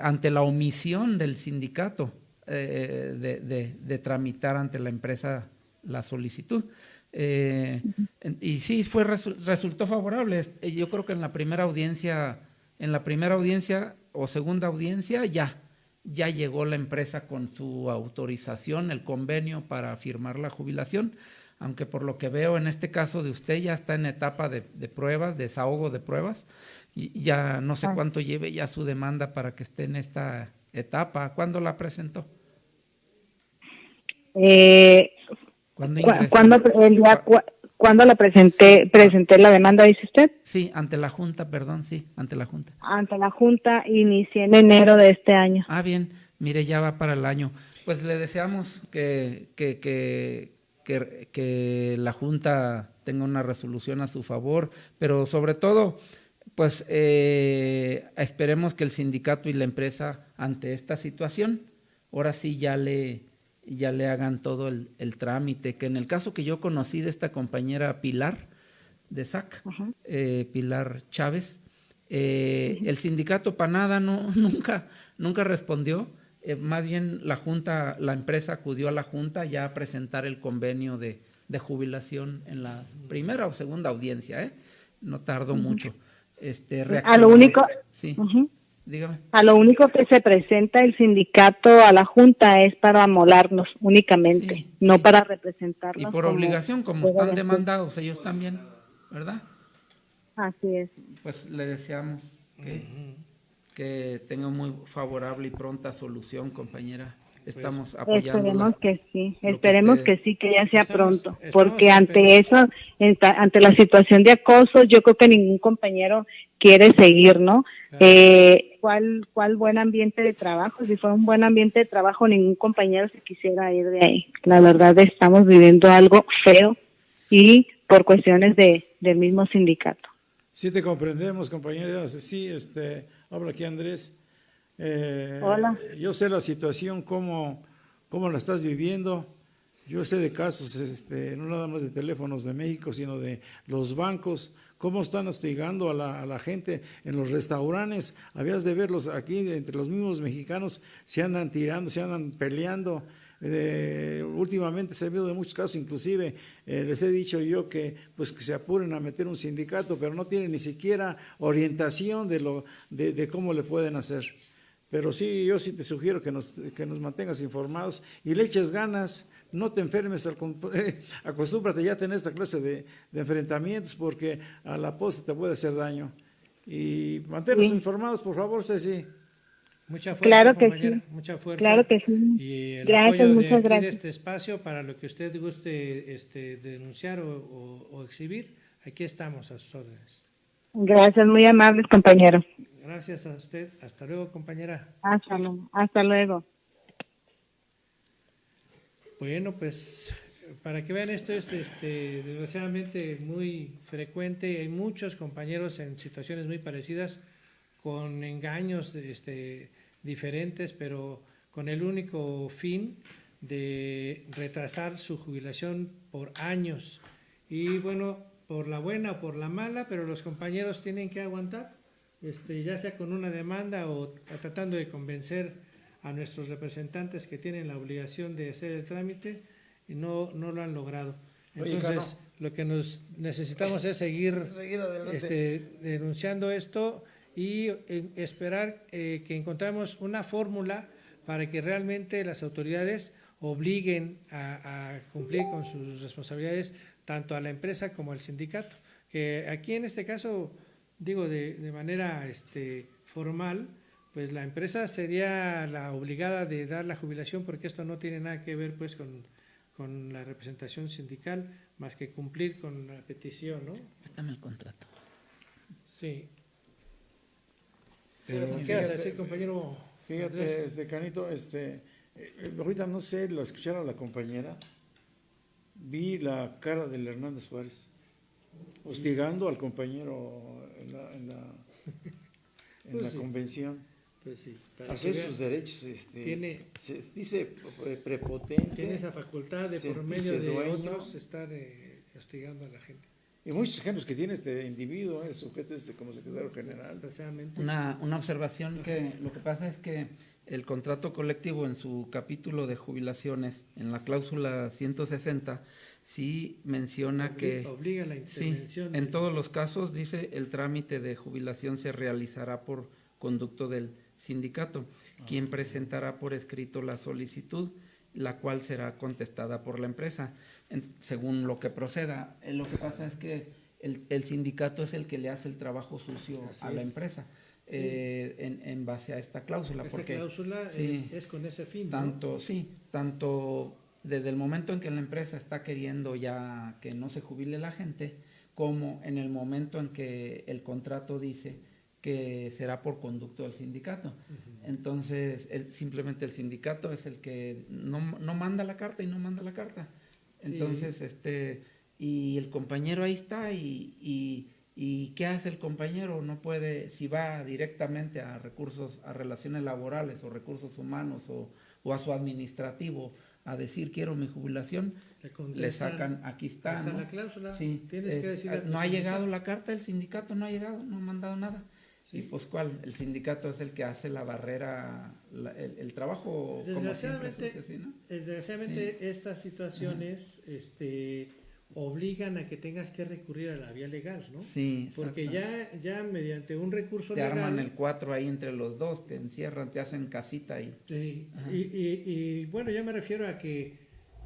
ante la omisión del sindicato de tramitar ante la empresa la solicitud. Y sí, resultó favorable. Yo creo que en la primera audiencia o segunda audiencia ya llegó la empresa con su autorización, el convenio para firmar la jubilación, aunque por lo que veo en este caso de usted ya está en etapa de pruebas, desahogo de pruebas, y ya no sé cuánto lleve ya su demanda para que esté en esta etapa. ¿Cuándo la presentó? ¿Cuándo ingresó? ¿Cuándo la presenté la demanda, dice usted? Sí, ante la Junta, perdón, sí, ante la Junta. Ante la Junta inicié en enero de este año. Ah, bien, mire, ya va para el año. Pues le deseamos que la Junta tenga una resolución a su favor, pero sobre todo, pues esperemos que el sindicato y la empresa ante esta situación, ahora sí ya le hagan todo el trámite, que en el caso que yo conocí de esta compañera Pilar de SAC, Pilar Chávez, el sindicato para nada nunca respondió, más bien la empresa acudió a la Junta ya a presentar el convenio de jubilación en la primera o segunda audiencia, no tardó mucho. A lo único... Sí. Dígame. A lo único que se presenta el sindicato a la Junta es para amolarnos únicamente, no para representarnos. Y por obligación, como están demandados ellos también, ¿verdad? Así es. Pues le deseamos que tenga muy favorable y pronta solución, compañera. Estamos apoyando. Esperemos que sí, que ya sea pronto, porque ante la situación de acoso, yo creo que ningún compañero quiere seguir, ¿no? Claro. ¿Cuál buen ambiente de trabajo? Si fuera un buen ambiente de trabajo, ningún compañero se quisiera ir de ahí. La verdad, estamos viviendo algo feo y por cuestiones del mismo sindicato. Sí, te comprendemos, compañera. Sí, habla aquí Andrés. Hola. Yo sé la situación, cómo la estás viviendo. Yo sé de casos, no nada más de Teléfonos de México, sino de los bancos, cómo están hostigando a la gente en los restaurantes. Habías de verlos aquí, entre los mismos mexicanos, se andan tirando, se andan peleando. Últimamente se ha habido de muchos casos, inclusive les he dicho yo que se apuren a meter un sindicato, pero no tienen ni siquiera orientación de cómo le pueden hacer. Pero sí, yo sí te sugiero que nos mantengas informados y le eches ganas, no te enfermes, acostúmbrate ya a tener esta clase de enfrentamientos porque a la postre te puede hacer daño. Y manténnos informados, por favor, Ceci. Mucha fuerza, claro que compañera, sí. mucha fuerza. Claro que sí. Y el gracias, apoyo muchas gracias. de este espacio para lo que usted guste denunciar o exhibir, aquí estamos a sus órdenes. Gracias, muy amables, compañeros. Gracias a usted. Hasta luego, compañera. Hasta luego. Bueno, pues para que vean, esto es desgraciadamente muy frecuente. Hay muchos compañeros en situaciones muy parecidas, con engaños diferentes, pero con el único fin de retrasar su jubilación por años. Y bueno, por la buena o por la mala, pero los compañeros tienen que aguantar, ya sea con una demanda o tratando de convencer a nuestros representantes que tienen la obligación de hacer el trámite, y no lo han logrado. Entonces, lo que necesitamos es seguir denunciando esto y esperar que encontremos una fórmula para que realmente las autoridades obliguen a cumplir con sus responsabilidades tanto a la empresa como al sindicato, que aquí en este caso, digo de manera formal, pues la empresa sería la obligada de dar la jubilación, porque esto no tiene nada que ver pues con la representación sindical, más que cumplir con la petición, ¿no? Préstame el contrato. Sí. Pero, ¿qué vas a decir, compañero? Fíjate, Canito, ahorita no sé, lo escucharon a la compañera, vi la cara del Hernández Suárez hostigando al compañero en la Pues sí. convención. Pues sí, para Hacer que veas, sus derechos, tiene- se dice prepotente. tiene esa facultad de por sentirse medio de dueño. otros estar hostigando a la gente. Y muchos ejemplos que tiene este individuo, el sujeto como secretario general. Especialmente. Una observación que lo que pasa es que el contrato colectivo en su capítulo de jubilaciones, en la cláusula 160, sí menciona que Obliga la sí, intervención. en todos los casos dice el trámite de jubilación se realizará por conducto del sindicato, quien presentará por escrito la solicitud, la cual será contestada por la empresa, según lo que proceda. Lo que pasa es que el sindicato es el que le hace el trabajo sucio Así a la es. empresa, en base a esta cláusula. Esa porque cláusula sí, es con ese fin, tanto desde el momento en que la empresa está queriendo ya que no se jubile la gente, como en el momento en que el contrato dice que será por conducto del sindicato. Entonces, simplemente el sindicato es el que no manda la carta y no manda la carta. Entonces, y el compañero ahí está y ¿qué hace el compañero? No puede, si va directamente a recursos, a relaciones laborales o recursos humanos o a su administrativo a decir quiero mi jubilación, le sacan, aquí está, está ¿no? la cláusula, Sí, tienes que decirle a tu no ha sindicato. llegado la carta, el sindicato no ha llegado, no ha mandado nada. Y pues ¿cuál? El sindicato es el que hace la barrera, el trabajo como siempre se hace así, ¿no? Desgraciadamente Sí. estas situaciones obligan a que tengas que recurrir a la vía legal, ¿no? Sí, Porque ya mediante un recurso te legal arman el 4 ahí entre los dos, te encierran, te hacen casita y sí, y bueno, yo me refiero a que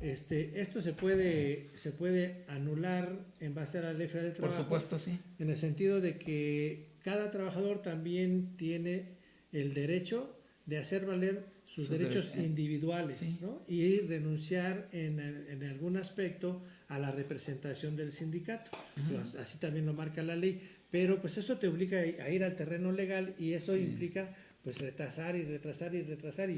esto se puede anular en base a la ley federal del por trabajo. supuesto sí. En el sentido de que cada trabajador también tiene el derecho de hacer valer sus derechos individuales, sí. ¿no? Y renunciar en algún aspecto a la representación del sindicato. Pues, así también lo marca la ley, pero pues eso te obliga a ir al terreno legal y eso implica pues retrasar y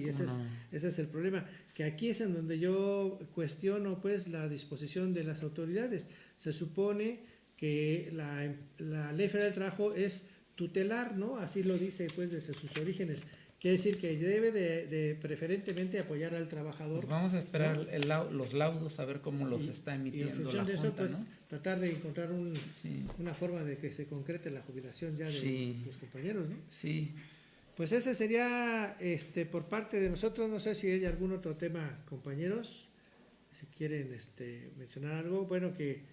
ese es el problema, que aquí es en donde yo cuestiono pues la disposición de las autoridades. Se supone que la Ley Federal del Trabajo es tutelar, ¿no? Así lo dice pues desde sus orígenes. Quiere decir que debe de preferentemente apoyar al trabajador. Pues vamos a esperar ¿no? los laudos a ver cómo los está Y emitiendo en función la de eso, Junta, pues ¿no? tratar de encontrar Sí. una forma de que se concrete la jubilación ya de Sí. los compañeros, ¿no? Sí, Pues ese sería por parte de nosotros. No sé si hay algún otro tema, compañeros, si quieren mencionar algo. Bueno, que